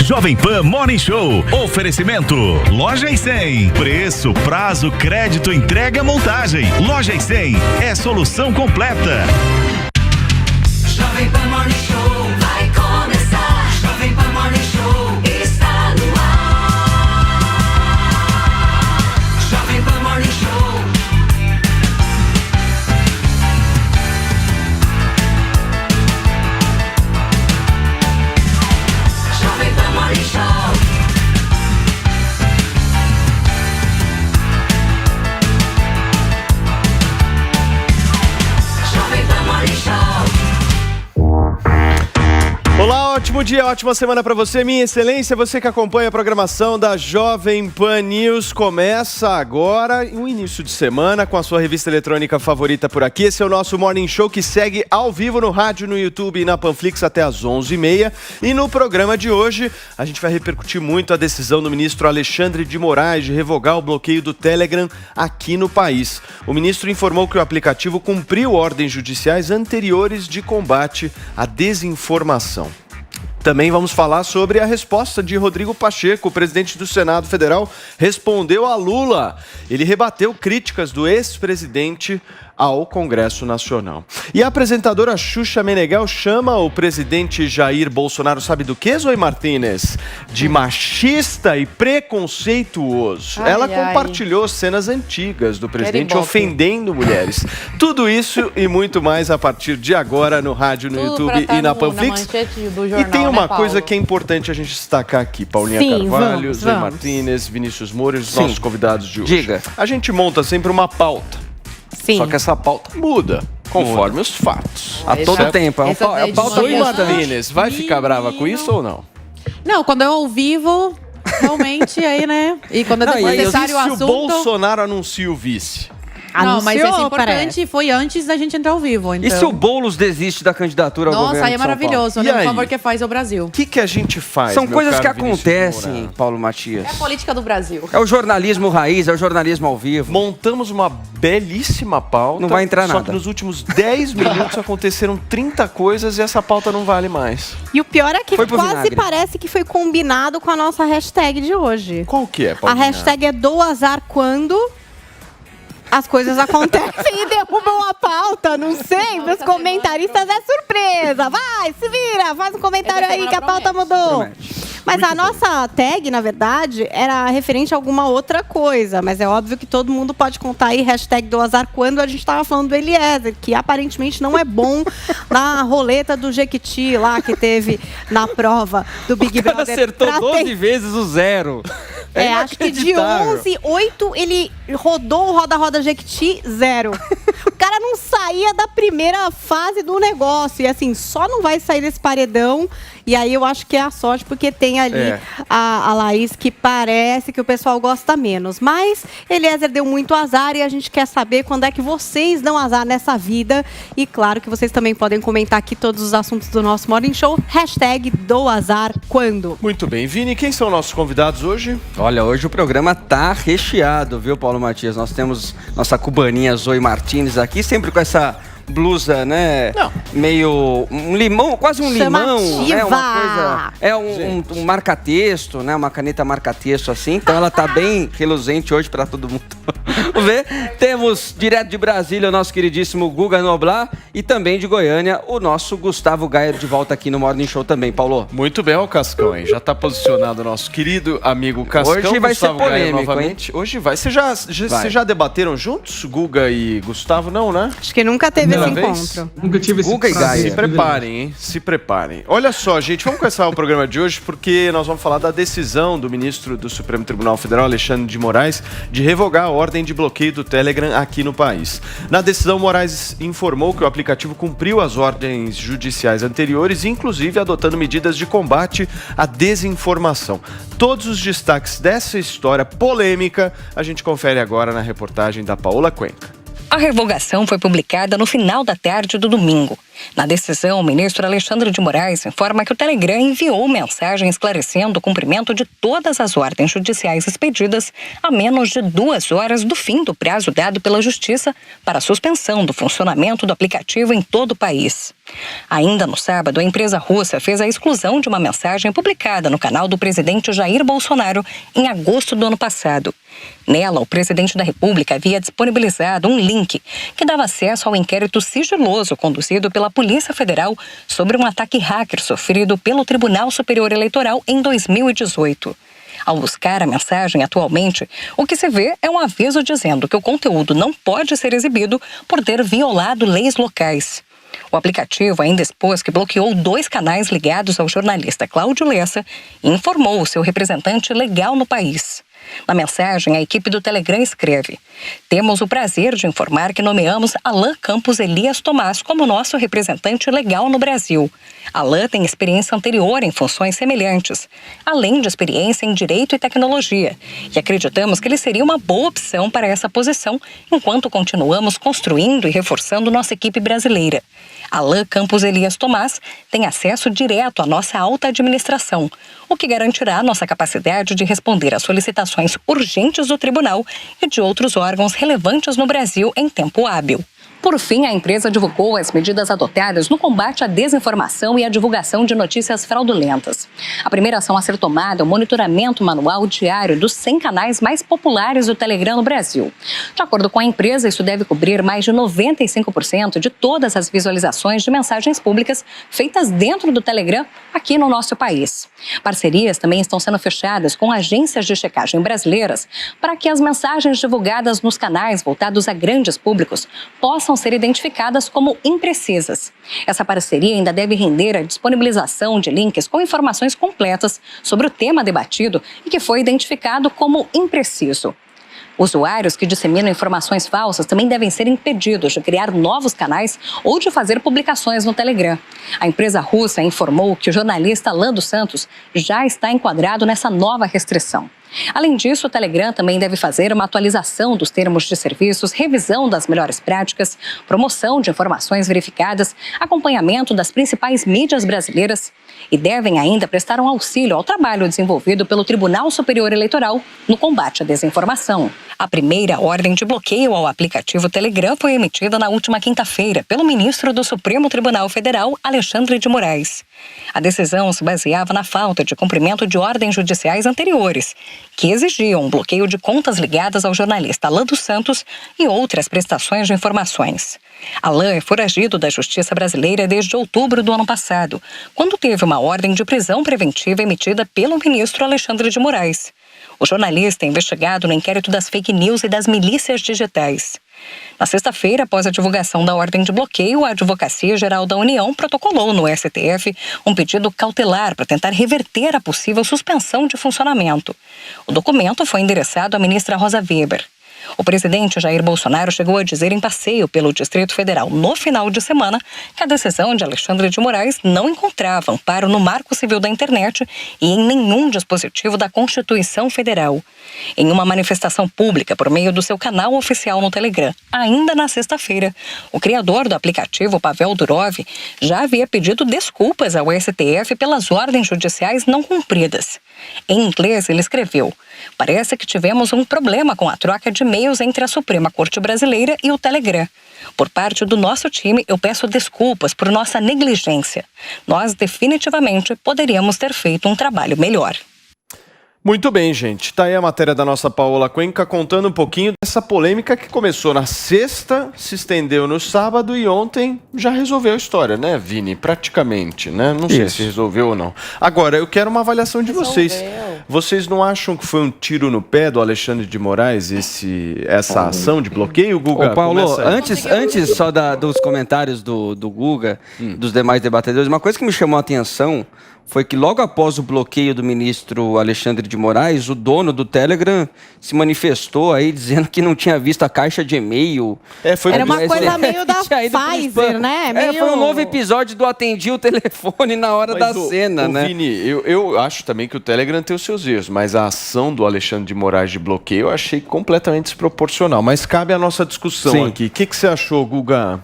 Jovem Pan Morning Show. Oferecimento. Loja e 100. Preço, prazo, crédito, entrega, montagem. Loja e 100 é solução completa. Jovem Pan Morning Show vai começar. Jovem Pan Morning Show está no ar. Jovem Pan Morning Show. Jovem Pan Morning Show. Jovem Pan Morning Show. Olá, ótimo dia, ótima semana para você, minha excelência, você que acompanha a programação da Jovem Pan News. Começa agora o início de semana com a sua revista eletrônica favorita por aqui. Esse é o nosso Morning Show que segue ao vivo no rádio, no YouTube e na Panflix até às 11h30. E no programa de hoje, a gente vai repercutir muito a decisão do ministro Alexandre de Moraes de revogar o bloqueio do Telegram aqui no país. O ministro informou que o aplicativo cumpriu ordens judiciais anteriores de combate à desinformação. Também vamos falar sobre a resposta de Rodrigo Pacheco, o presidente do Senado Federal, respondeu a Lula. Ele rebateu críticas do ex-presidente ao Congresso Nacional. E a apresentadora Xuxa Meneghel chama o presidente Jair Bolsonaro, sabe do que, Zoe Martínez? De machista e preconceituoso. Ela compartilhou cenas antigas do presidente ofendendo mulheres. Tudo isso e muito mais a partir de agora no rádio, no YouTube e na Panflix. E tem uma coisa que é importante a gente destacar aqui, Paulinha Carvalho, Zoe Martínez, Vinícius Moura e os nossos convidados de hoje. Diga. A gente monta sempre uma pauta. Sim. Só que essa pauta muda conforme os fatos. A todo tempo. É o pauta Zoe Martínez, vai ficar brava com isso ou não? Não, quando é ao vivo, realmente aí, né? E quando é necessário o assunto... se o Bolsonaro anuncia o vice? Não, mas esse é importante, foi antes da gente entrar ao vivo. Então. E se o Boulos desiste da candidatura ao governo Nossa, aí é de São maravilhoso, Paulo? né? O favor que faz ao Brasil. O que a gente faz? São coisas que Vinícius acontecem, Moura? Paulo Matias. É a política do Brasil. É o jornalismo raiz, é o jornalismo ao vivo. Montamos uma belíssima pauta. Não vai entrar só nada. que nos últimos 10 minutos aconteceram 30 coisas e essa pauta não vale mais. E o pior é que Foi pro quase vinagre. parece que foi combinado com a nossa hashtag de hoje. Qual que é, A Paulinha? hashtag é do azar quando as coisas acontecem e derrubam a pauta. Não sei, para os comentaristas é surpresa. Vai, se vira, faz um comentário aí que a pauta mudou. Mas a nossa tag, na verdade, era referente a alguma outra coisa. Mas é óbvio que todo mundo pode contar aí, hashtag do azar, quando a gente estava falando do Eliezer, que aparentemente não é bom na roleta do Jequiti lá, que teve na prova do Big O cara Brother. acertou 12 vezes o zero. Acho que de 11, 8 ele rodou o Roda-Roda Jequiti, 0. O cara não saía da primeira fase do negócio. E assim, só não vai sair desse paredão. E aí eu acho que é a sorte, porque tem ali a Laís, que parece que o pessoal gosta menos. Mas Eliezer deu muito azar e a gente quer saber quando é que vocês dão azar nessa vida. E claro que vocês também podem comentar aqui todos os assuntos do nosso Morning Show. Hashtag do azar quando. Muito bem. Vini, quem são nossos convidados hoje? Olha, hoje o programa tá recheado, viu, Paulo Matias? Nós temos nossa cubaninha Zoe Martínez aqui, sempre com essa blusa, né? Não. Meio um limão, quase um limão, né? Chamativa. Um marca-texto, né? Uma caneta marca-texto assim. Então ela tá bem reluzente hoje para todo mundo ver. Temos direto de Brasília o nosso queridíssimo Guga Noblar e também de Goiânia o nosso Gustavo Gaia de volta aqui no Morning Show também, Paulo. Muito bem, ó, o Cascão, hein? Já tá posicionado o nosso querido amigo Cascão. Hoje vai Gustavo ser Gaia polêmico, novamente. Hoje vai. Vocês já debateram juntos, Guga e Gustavo? Não, né? Acho que nunca teve esse Primeira vez? encontro. Nunca tive esse Guga e prazer. Gaia. Se preparem, hein? Se preparem. Olha só, gente, vamos começar o programa de hoje porque nós vamos falar da decisão do ministro do Supremo Tribunal Federal, Alexandre de Moraes, de revogar a ordem de bloqueio do Telegram aqui no país. Na decisão, Moraes informou que o aplicativo cumpriu as ordens judiciais anteriores, inclusive adotando medidas de combate à desinformação. Todos os destaques dessa história polêmica a gente confere agora na reportagem da Paola Cuenca. A revogação foi publicada no final da tarde do domingo. Na decisão, o ministro Alexandre de Moraes informa que o Telegram enviou mensagem esclarecendo o cumprimento de todas as ordens judiciais expedidas a menos de 2 horas do fim do prazo dado pela Justiça para a suspensão do funcionamento do aplicativo em todo o país. Ainda no sábado, a empresa russa fez a exclusão de uma mensagem publicada no canal do presidente Jair Bolsonaro em agosto do ano passado. Nela, o presidente da República havia disponibilizado um link que dava acesso ao inquérito sigiloso conduzido pela Polícia Federal sobre um ataque hacker sofrido pelo Tribunal Superior Eleitoral em 2018. Ao buscar a mensagem atualmente, o que se vê é um aviso dizendo que o conteúdo não pode ser exibido por ter violado leis locais. O aplicativo ainda expôs que bloqueou 2 canais ligados ao jornalista Cláudio Lessa e informou o seu representante legal no país. Na mensagem, a equipe do Telegram escreve: "Temos o prazer de informar que nomeamos Alain Campos Elias Tomás como nosso representante legal no Brasil. Alain tem experiência anterior em funções semelhantes, além de experiência em direito e tecnologia, e acreditamos que ele seria uma boa opção para essa posição enquanto continuamos construindo e reforçando nossa equipe brasileira. Alain Campos Elias Tomás tem acesso direto à nossa alta administração, o que garantirá nossa capacidade de responder às solicitações urgentes do tribunal e de outros órgãos relevantes no Brasil em tempo hábil." Por fim, a empresa divulgou as medidas adotadas no combate à desinformação e à divulgação de notícias fraudulentas. A primeira ação a ser tomada é o monitoramento manual diário dos 100 canais mais populares do Telegram no Brasil. De acordo com a empresa, isso deve cobrir mais de 95% de todas as visualizações de mensagens públicas feitas dentro do Telegram aqui no nosso país. Parcerias também estão sendo fechadas com agências de checagem brasileiras para que as mensagens divulgadas nos canais voltados a grandes públicos possam ser identificadas como imprecisas. Essa parceria ainda deve render a disponibilização de links com informações completas sobre o tema debatido e que foi identificado como impreciso. Usuários que disseminam informações falsas também devem ser impedidos de criar novos canais ou de fazer publicações no Telegram. A empresa russa informou que o jornalista Alain dos Santos já está enquadrado nessa nova restrição. Além disso, o Telegram também deve fazer uma atualização dos termos de serviços, revisão das melhores práticas, promoção de informações verificadas, acompanhamento das principais mídias brasileiras e devem ainda prestar um auxílio ao trabalho desenvolvido pelo Tribunal Superior Eleitoral no combate à desinformação. A primeira ordem de bloqueio ao aplicativo Telegram foi emitida na última quinta-feira pelo ministro do Supremo Tribunal Federal, Alexandre de Moraes. A decisão se baseava na falta de cumprimento de ordens judiciais anteriores, que exigiam um bloqueio de contas ligadas ao jornalista Alain dos Santos e outras prestações de informações. Alain é foragido da Justiça brasileira desde outubro do ano passado, quando teve uma ordem de prisão preventiva emitida pelo ministro Alexandre de Moraes. O jornalista é investigado no inquérito das fake news e das milícias digitais. Na sexta-feira, após a divulgação da ordem de bloqueio, a Advocacia Geral da União protocolou no STF um pedido cautelar para tentar reverter a possível suspensão de funcionamento. O documento foi endereçado à ministra Rosa Weber. O presidente Jair Bolsonaro chegou a dizer em passeio pelo Distrito Federal no final de semana que a decisão de Alexandre de Moraes não encontrava amparo no Marco Civil da Internet e em nenhum dispositivo da Constituição Federal. Em uma manifestação pública por meio do seu canal oficial no Telegram, ainda na sexta-feira, o criador do aplicativo, Pavel Durov, já havia pedido desculpas ao STF pelas ordens judiciais não cumpridas. Em inglês, ele escreveu: "Parece que tivemos um problema com a troca de e-mails entre a Suprema Corte Brasileira e o Telegram. Por parte do nosso time, eu peço desculpas por nossa negligência. Nós definitivamente poderíamos ter feito um trabalho melhor." Muito bem, gente. Tá aí a matéria da nossa Paola Cuenca contando um pouquinho dessa polêmica que começou na sexta, se estendeu no sábado e ontem já resolveu a história, né, Vini? Praticamente, né? Não sei se resolveu ou não. Agora, eu quero uma avaliação de vocês. Vocês não acham que foi um tiro no pé do Alexandre de Moraes essa ação de bloqueio, Guga? Ô, Paulo, antes só dos comentários do Guga, dos demais debatedores, uma coisa que me chamou a atenção foi que logo após o bloqueio do ministro Alexandre de Moraes, o dono do Telegram se manifestou aí dizendo que não tinha visto a caixa de e-mail. Era uma coisa meio da Pfizer, né? Foi um novo episódio do atendi o telefone na hora da cena, né? Vini, eu acho também que o Telegram tem os seus erros, mas a ação do Alexandre de Moraes de bloqueio eu achei completamente desproporcional. Mas cabe a nossa discussão aqui. O que você achou, Guga?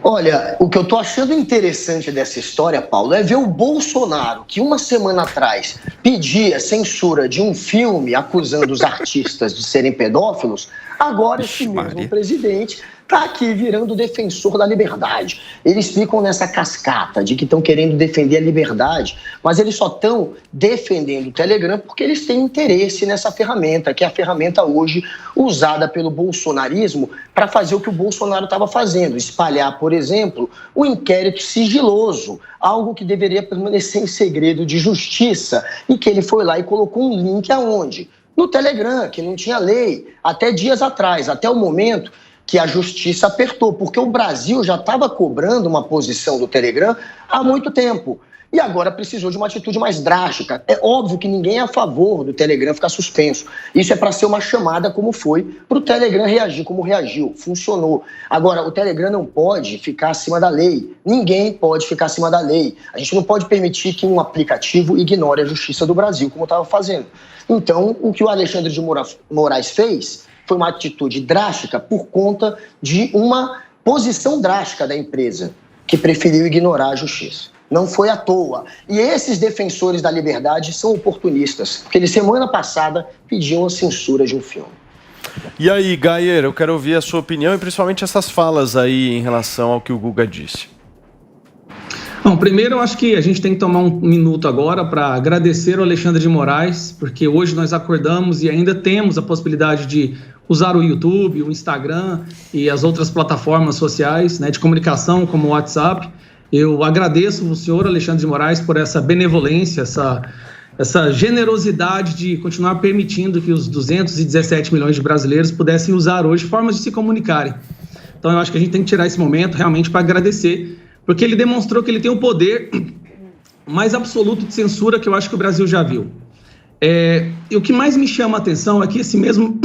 Olha, o que eu tô achando interessante dessa história, Paulo, é ver o Bolsonaro, que uma semana atrás pedia censura de um filme acusando os artistas de serem pedófilos, agora esse mesmo presidente está aqui virando defensor da liberdade. Eles ficam nessa cascata de que estão querendo defender a liberdade, mas eles só estão defendendo o Telegram porque eles têm interesse nessa ferramenta, que é a ferramenta hoje usada pelo bolsonarismo para fazer o que o Bolsonaro estava fazendo, espalhar, por exemplo, o inquérito sigiloso, algo que deveria permanecer em segredo de justiça, e que ele foi lá e colocou um link aonde? No Telegram, que não tinha lei, até dias atrás, até o momento que a justiça apertou, porque o Brasil já estava cobrando uma posição do Telegram há muito tempo. E agora precisou de uma atitude mais drástica. É óbvio que ninguém é a favor do Telegram ficar suspenso. Isso é para ser uma chamada, como foi, para o Telegram reagir como reagiu. Funcionou. Agora, o Telegram não pode ficar acima da lei. Ninguém pode ficar acima da lei. A gente não pode permitir que um aplicativo ignore a justiça do Brasil, como estava fazendo. Então, o que o Alexandre de Moraes fez foi uma atitude drástica por conta de uma posição drástica da empresa, que preferiu ignorar a justiça. Não foi à toa. E esses defensores da liberdade são oportunistas, porque eles, semana passada, pediam a censura de um filme. E aí, Gayer, eu quero ouvir a sua opinião e principalmente essas falas aí em relação ao que o Guga disse. Bom, primeiro eu acho que a gente tem que tomar um minuto agora para agradecer ao Alexandre de Moraes, porque hoje nós acordamos e ainda temos a possibilidade de usar o YouTube, o Instagram e as outras plataformas sociais, né, de comunicação como o WhatsApp. Eu agradeço o senhor Alexandre de Moraes por essa benevolência, essa generosidade de continuar permitindo que os 217 milhões de brasileiros pudessem usar hoje formas de se comunicarem. Então eu acho que a gente tem que tirar esse momento realmente para agradecer, porque ele demonstrou que ele tem o poder mais absoluto de censura que eu acho que o Brasil já viu. E o que mais me chama a atenção é que esse mesmo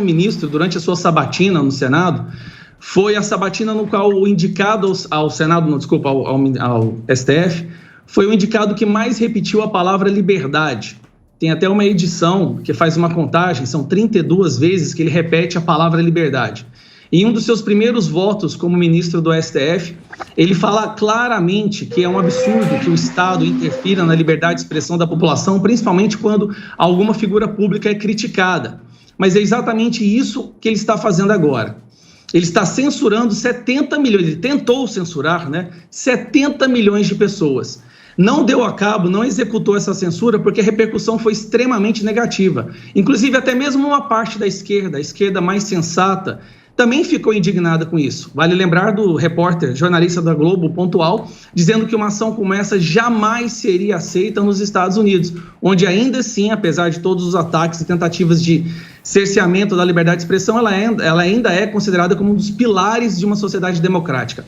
ministro, durante a sua sabatina no Senado, foi a sabatina no qual o indicado ao Senado, ao STF, foi o indicado que mais repetiu a palavra liberdade. Tem até uma edição que faz uma contagem, são 32 vezes que ele repete a palavra liberdade. Em um dos seus primeiros votos como ministro do STF, ele fala claramente que é um absurdo que o Estado interfira na liberdade de expressão da população, principalmente quando alguma figura pública é criticada. Mas é exatamente isso que ele está fazendo agora. Ele está censurando 70 milhões, ele tentou censurar, 70 milhões de pessoas. Não deu a cabo, não executou essa censura porque a repercussão foi extremamente negativa. Inclusive, até mesmo uma parte da esquerda, a esquerda mais sensata, também ficou indignada com isso. Vale lembrar do repórter, jornalista da Globo, Pontual, dizendo que uma ação como essa jamais seria aceita nos Estados Unidos, onde ainda assim, apesar de todos os ataques e tentativas de cerceamento da liberdade de expressão, ela ainda é considerada como um dos pilares de uma sociedade democrática.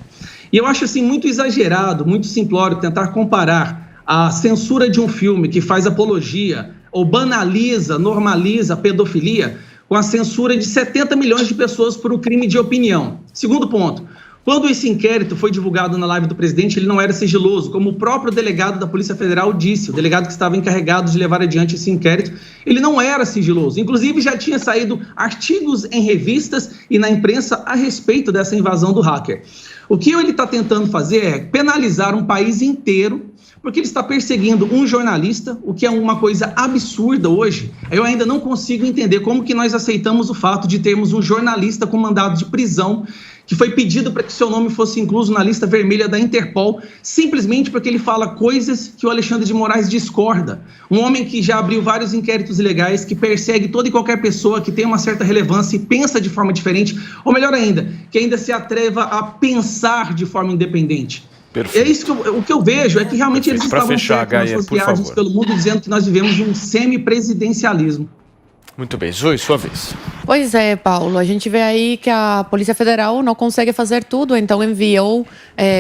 E eu acho assim muito exagerado, muito simplório tentar comparar a censura de um filme que faz apologia ou banaliza, normaliza a pedofilia com a censura de 70 milhões de pessoas por um crime de opinião. Segundo ponto, quando esse inquérito foi divulgado na live do presidente, ele não era sigiloso, como o próprio delegado da Polícia Federal disse, o delegado que estava encarregado de levar adiante esse inquérito, ele não era sigiloso. Inclusive, já tinha saído artigos em revistas e na imprensa a respeito dessa invasão do hacker. O que ele está tentando fazer é penalizar um país inteiro, porque ele está perseguindo um jornalista, o que é uma coisa absurda hoje. Eu ainda não consigo entender como que nós aceitamos o fato de termos um jornalista com mandado de prisão, que foi pedido para que seu nome fosse incluso na lista vermelha da Interpol, simplesmente porque ele fala coisas que o Alexandre de Moraes discorda. Um homem que já abriu vários inquéritos ilegais, que persegue toda e qualquer pessoa que tem uma certa relevância e pensa de forma diferente, ou melhor ainda, que ainda se atreva a pensar de forma independente. Perfeito. É isso o que eu vejo, é que realmente eles estavam certos nas suas viagens pelo mundo, dizendo que nós vivemos um semipresidencialismo. Muito bem, Zoe, sua vez. Pois é, Paulo, a gente vê aí que a Polícia Federal não consegue fazer tudo, então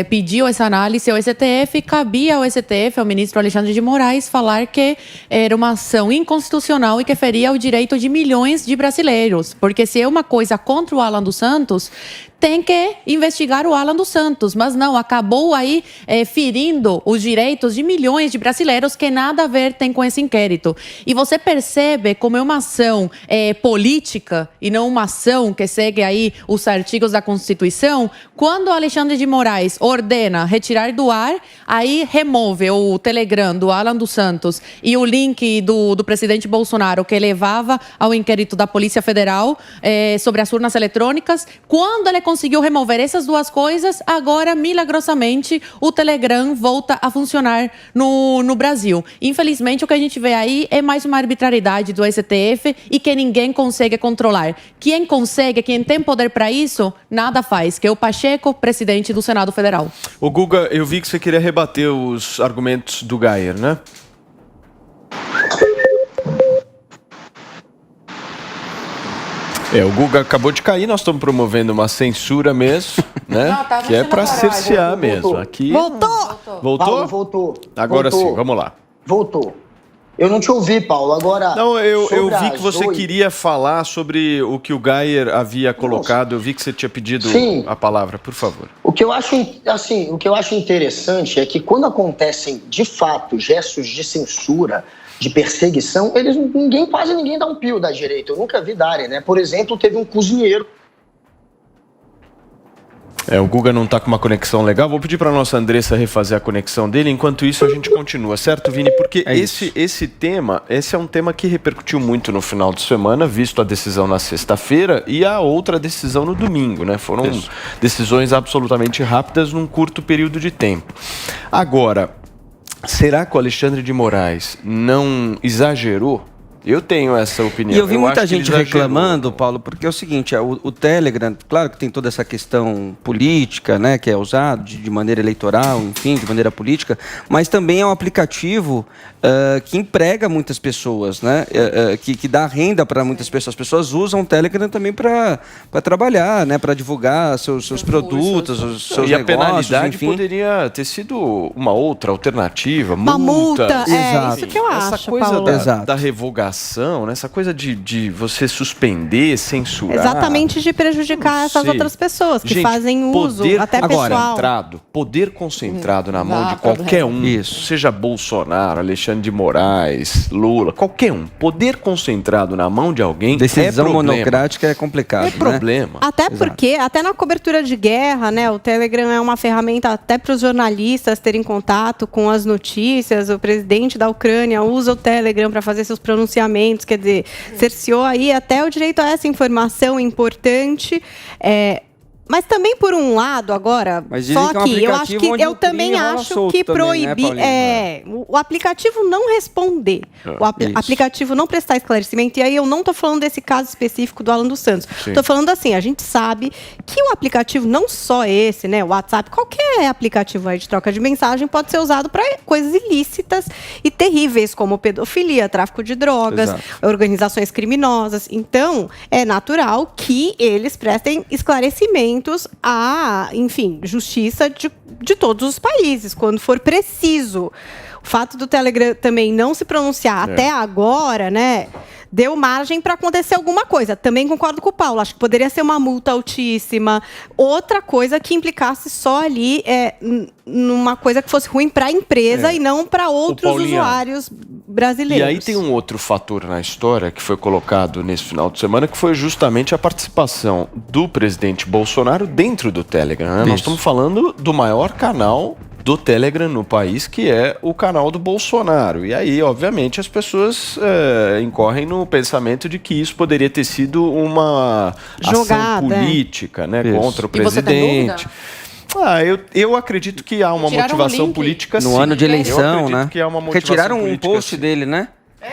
pediu essa análise ao STF, cabia ao STF, ao ministro Alexandre de Moraes, falar que era uma ação inconstitucional e que feria o direito de milhões de brasileiros, porque se é uma coisa contra o Alan dos Santos, tem que investigar o Alan dos Santos. Mas não, acabou aí ferindo os direitos de milhões de brasileiros que nada a ver tem com esse inquérito. E você percebe como é uma ação política e não uma ação que segue aí os artigos da Constituição, quando o Alexandre de Moraes ordena retirar do ar, aí remove o Telegram do Alan dos Santos e o link do presidente Bolsonaro que levava ao inquérito da Polícia Federal sobre as urnas eletrônicas. Quando ele conseguiu remover essas duas coisas, agora, milagrosamente, o Telegram volta a funcionar no Brasil. Infelizmente, o que a gente vê aí é mais uma arbitrariedade do STF e que ninguém consegue controlar. Quem consegue, quem tem poder para isso, nada faz, que é o Pacheco, presidente do Senado Federal. Ô Guga, eu vi que você queria rebater os argumentos do Geyer, né? O Guga acabou de cair, nós estamos promovendo uma censura mesmo, né? Não, que é para cercear mesmo. Aqui... Voltou! Voltou? Paulo, voltou. Agora Voltou. sim, vamos lá. Voltou. Eu não te ouvi, Paulo. Agora. Não, eu sobre vi que você Zoe, queria falar sobre o que o Geyer havia colocado. Eu vi que você tinha pedido a palavra, por favor. O que eu acho interessante é que quando acontecem, de fato, gestos de censura, de perseguição, quase ninguém dá um pio da direita. Eu nunca vi darem, né? Por exemplo, teve um cozinheiro. O Guga não está com uma conexão legal. Vou pedir para a nossa Andressa refazer a conexão dele. Enquanto isso, a gente continua, certo, Vini? Porque esse tema, esse é um tema que repercutiu muito no final de semana, visto a decisão na sexta-feira e a outra decisão no domingo, né? Foram decisões absolutamente rápidas num curto período de tempo. Agora, será que o Alexandre de Moraes não exagerou? Eu tenho essa opinião. E eu vi muita gente reclamando, Paulo, porque é o seguinte, o Telegram, claro que tem toda essa questão política, né, que é usado de maneira eleitoral, enfim, de maneira política, mas também é um aplicativo que emprega muitas pessoas, né, que dá renda para muitas pessoas. As pessoas usam o Telegram também para trabalhar, né, para divulgar seus produtos, os seus negócios, a penalidade enfim. poderia ter sido uma outra alternativa, uma multa. Exato. Isso que eu acho, essa coisa Paulo. da revogação, né? Essa coisa de você suspender, censurar. Exatamente, de prejudicar essas outras pessoas que fazem uso, até pessoal. Poder concentrado na mão de qualquer um, seja Bolsonaro, Alexandre de Moraes, Lula, qualquer um. Poder concentrado na mão de alguém. Decisão monocrática é complicado. É problema. Até porque, até na cobertura de guerra, né, o Telegram é uma ferramenta até para os jornalistas terem contato com as notícias. O presidente da Ucrânia usa o Telegram para fazer seus pronunciamentos, quer dizer, cerceou aí até o direito a essa informação importante. Mas também, por um lado, agora, só que eu acho que eu também acho que proibir o aplicativo não responder, aplicativo não prestar esclarecimento, e aí eu não estou falando desse caso específico do Alan dos Santos. Estou falando assim, a gente sabe que o aplicativo, não só esse, né, o WhatsApp, qualquer aplicativo aí de troca de mensagem pode ser usado para coisas ilícitas e terríveis, como pedofilia, tráfico de drogas, organizações criminosas. Então, é natural que eles prestem esclarecimento à, enfim, justiça de todos os países, quando for preciso. O fato do Telegram também não se pronunciar até agora, né, deu margem para acontecer alguma coisa. Também concordo com o Paulo, acho que poderia ser uma multa altíssima, outra coisa que implicasse só ali numa coisa que fosse ruim para a empresa e não para outros usuários brasileiros. E aí tem um outro fator na história que foi colocado nesse final de semana, que foi justamente a participação do presidente Bolsonaro dentro do Telegram, né? Nós estamos falando do maior canal do Telegram no país, que é o canal do Bolsonaro. E aí, obviamente, as pessoas incorrem no pensamento de que isso poderia ter sido uma ação política, né, contra o presidente. Eu acredito que há uma motivação política, sim. No ano de eleição, né? Que há uma motivação retiraram política, um post dele, né?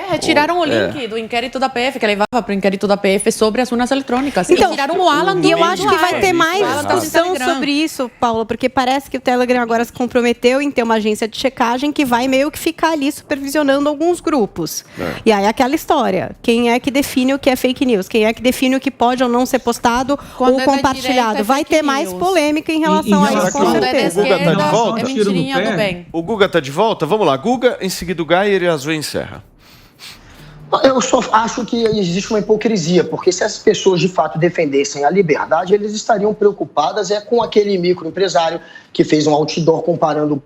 Retiraram o link do inquérito da PF, que levava para o inquérito da PF sobre as urnas eletrônicas. Então, tiraram o Alan do E eu acho que vai ter mais discussão sobre isso, Paulo, porque parece que o Telegram agora se comprometeu em ter uma agência de checagem que vai meio que ficar ali supervisionando alguns grupos. E aí aquela história, quem é que define o que é fake news? Quem é que define o que pode ou não ser postado ou compartilhado? Vai ter mais polêmica em relação a isso, com certeza. O Guga está de volta? O Guga está de volta? Vamos lá, Guga, em seguida o Geyer e a Zoe encerra. Eu só acho que existe uma hipocrisia, porque se as pessoas de fato defendessem a liberdade, eles estariam preocupadas com aquele microempresário que fez um outdoor comparando...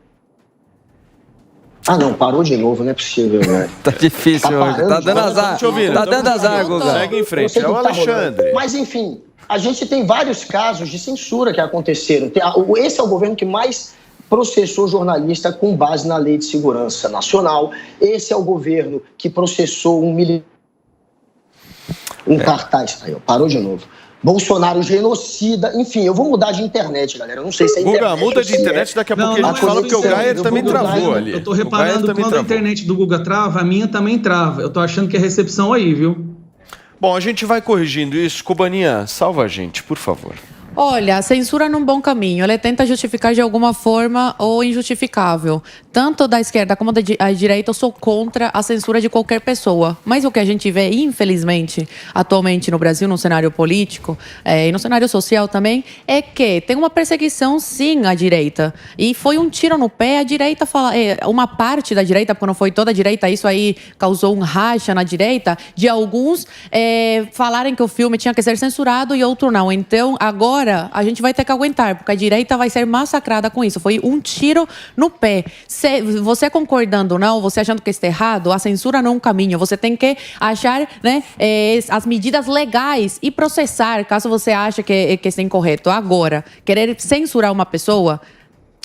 Ah, não, parou de novo, não é possível, velho. Tá difícil hoje, tá dando azar. Tá dando azar, Guga. Segue em frente, é o Alexandre. Mas, enfim, a gente tem vários casos de censura que aconteceram. Esse é o governo que mais processou jornalista com base na Lei de Segurança Nacional. Esse é o governo que processou um cartaz. Aí, ó, parou de novo. Bolsonaro genocida. Enfim, eu vou mudar de internet, galera. Eu não sei se é internet. Guga, muda de internet, daqui a pouco a gente fala que o Gayer também travou ali. Eu tô reparando quando a internet do Guga trava, a minha também trava. Eu tô achando que é recepção aí, viu? Bom, a gente vai corrigindo isso. Cubaninha, salva a gente, por favor. Olha, a censura num bom caminho. Ela tenta justificar de alguma forma o injustificável. Tanto da esquerda como da direita, eu sou contra a censura de qualquer pessoa. Mas o que a gente vê, infelizmente, atualmente no Brasil, no cenário político e no cenário social também, é que tem uma perseguição, sim, à direita. E foi um tiro no pé. A direita fala, uma parte da direita, porque não foi toda a direita, isso aí causou um racha na direita, de alguns falarem que o filme tinha que ser censurado e outro não. Então, agora a gente vai ter que aguentar, porque a direita vai ser massacrada com isso. Foi um tiro no pé. Você concordando ou não, você achando que está errado, a censura não é um caminho. Você tem que achar, né, as medidas legais e processar, caso você ache que está incorreto. Agora, querer censurar uma pessoa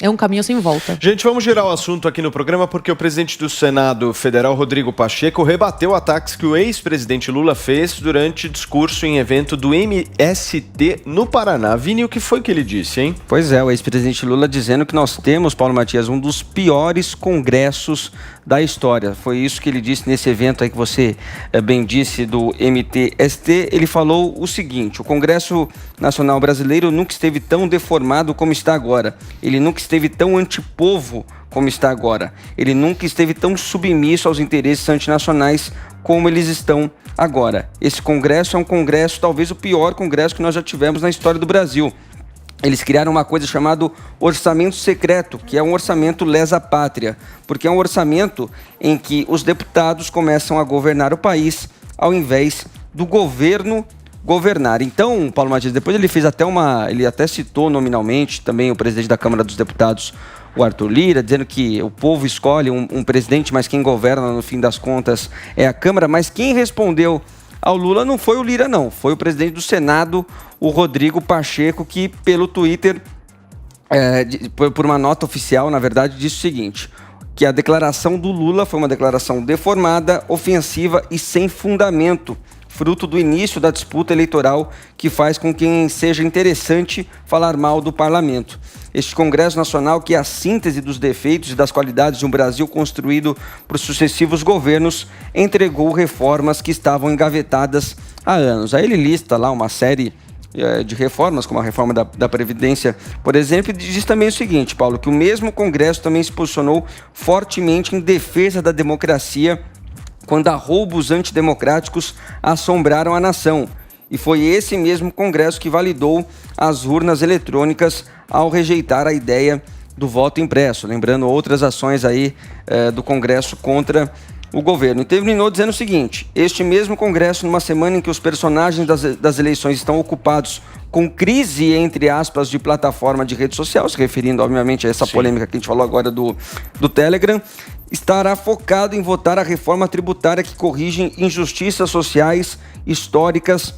é um caminho sem volta. Gente, vamos girar o assunto aqui no programa porque o presidente do Senado Federal, Rodrigo Pacheco, rebateu ataques que o ex-presidente Lula fez durante discurso em evento do MST no Paraná. Vini, o que foi que ele disse, hein? Pois é, o ex-presidente Lula dizendo que nós temos, Paulo Matias, um dos piores congressos da história. Foi isso que ele disse nesse evento aí que você bem disse do MTST. Ele falou o seguinte: o Congresso Nacional Brasileiro nunca esteve tão deformado como está agora. Ele nunca esteve tão antipovo como está agora. Ele nunca esteve tão submisso aos interesses antinacionais como eles estão agora. Esse Congresso é um Congresso, talvez o pior Congresso que nós já tivemos na história do Brasil. Eles criaram uma coisa chamada orçamento secreto, que é um orçamento lesa-pátria, porque é um orçamento em que os deputados começam a governar o país ao invés do governo governar. Então, Paulo Matias, depois ele fez ele até citou nominalmente também o presidente da Câmara dos Deputados, o Arthur Lira, dizendo que o povo escolhe um presidente, mas quem governa no fim das contas é a Câmara. Mas quem respondeu ao Lula não foi o Lira, não. Foi o presidente do Senado, o Rodrigo Pacheco, que pelo Twitter, por uma nota oficial, na verdade, disse o seguinte: que a declaração do Lula foi uma declaração deformada, ofensiva e sem fundamento, fruto do início da disputa eleitoral que faz com que seja interessante falar mal do parlamento. Este Congresso Nacional, que é a síntese dos defeitos e das qualidades de um Brasil construído por sucessivos governos, entregou reformas que estavam engavetadas há anos. Aí ele lista lá uma série de reformas, como a reforma da Previdência, por exemplo, e diz também o seguinte, Paulo, que o mesmo Congresso também se posicionou fortemente em defesa da democracia quando roubos antidemocráticos assombraram a nação. E foi esse mesmo Congresso que validou as urnas eletrônicas ao rejeitar a ideia do voto impresso, lembrando outras ações aí do Congresso contra o governo. E terminou dizendo o seguinte: este mesmo Congresso, numa semana em que os personagens das eleições estão ocupados com crise, entre aspas, de plataforma de rede social, se referindo, obviamente, a essa polêmica que a gente falou agora do Telegram, estará focado em votar a reforma tributária que corrige injustiças sociais históricas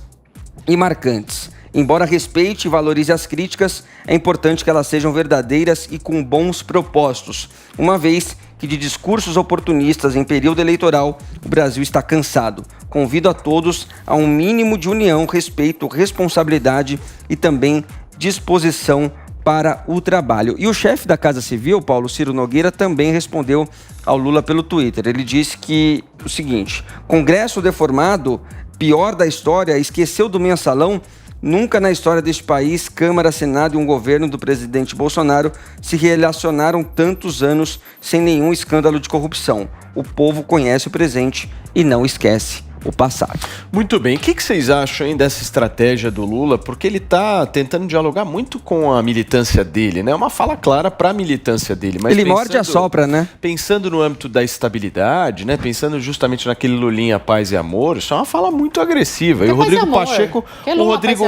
e marcantes. Embora respeite e valorize as críticas, é importante que elas sejam verdadeiras e com bons propósitos, uma vez que de discursos oportunistas em período eleitoral o Brasil está cansado. Convido a todos a um mínimo de união, respeito, responsabilidade e também disposição para o trabalho. E o chefe da Casa Civil, Paulo Ciro Nogueira, também respondeu ao Lula pelo Twitter. Ele disse que o seguinte: Congresso deformado, pior da história, esqueceu do mensalão. Nunca na história deste país, Câmara, Senado e um governo do presidente Bolsonaro se relacionaram tantos anos sem nenhum escândalo de corrupção. O povo conhece o presente e não esquece o passado. Muito bem. O que vocês acham hein, dessa estratégia do Lula? Porque ele está tentando dialogar muito com a militância dele, né? É uma fala clara para a militância dele. Mas ele morde e assopra, né? Pensando no âmbito da estabilidade, né? Pensando justamente naquele Lulinha paz e amor, isso é uma fala muito agressiva. E o Rodrigo Pacheco... O Rodrigo...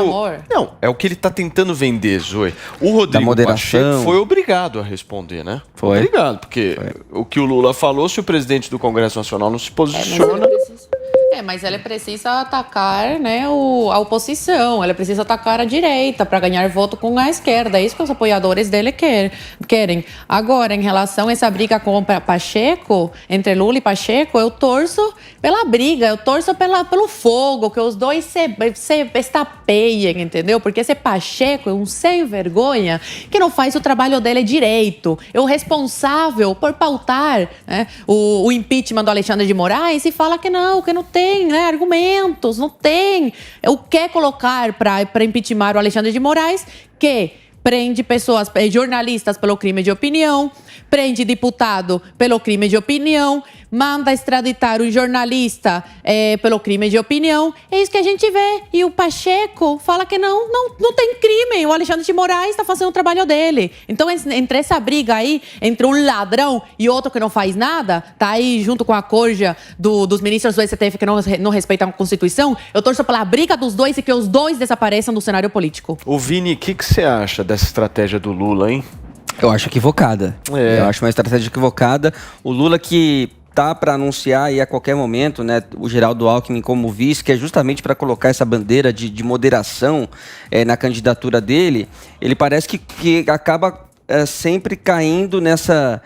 Não, é o que ele está tentando vender, Zoe. O Rodrigo Pacheco foi obrigado a responder, né? Foi. Obrigado, porque o que o Lula falou, se o presidente do Congresso Nacional não se posiciona... Mas ele precisa atacar, né, a oposição, ele precisa atacar a direita para ganhar voto com a esquerda. É isso que os apoiadores dele querem. Agora, em relação a essa briga com o Pacheco, entre Lula e Pacheco, eu torço pela briga, eu torço pelo fogo, que os dois se estapeiem, entendeu? Porque esse Pacheco é um sem vergonha que não faz o trabalho dele direito. É o responsável por pautar, né, o impeachment do Alexandre de Moraes e fala que não tem, né, argumentos, não tem o que colocar para impeachment o Alexandre de Moraes, que prende pessoas, jornalistas pelo crime de opinião, prende deputado pelo crime de opinião, manda extraditar um jornalista pelo crime de opinião. É isso que a gente vê. E o Pacheco fala que não tem crime. O Alexandre de Moraes está fazendo o trabalho dele. Então, entre essa briga aí, entre um ladrão e outro que não faz nada, tá aí junto com a corja dos ministros do STF que não respeitam a Constituição, eu torço pela briga dos dois e que os dois desapareçam do cenário político. O Vini, o que você acha dessa estratégia do Lula, hein? Eu acho equivocada. Eu acho uma estratégia equivocada. O Lula que tá para anunciar aí a qualquer momento, né, o Geraldo Alckmin como vice, que é justamente para colocar essa bandeira de moderação na candidatura dele, ele parece que acaba sempre caindo nessa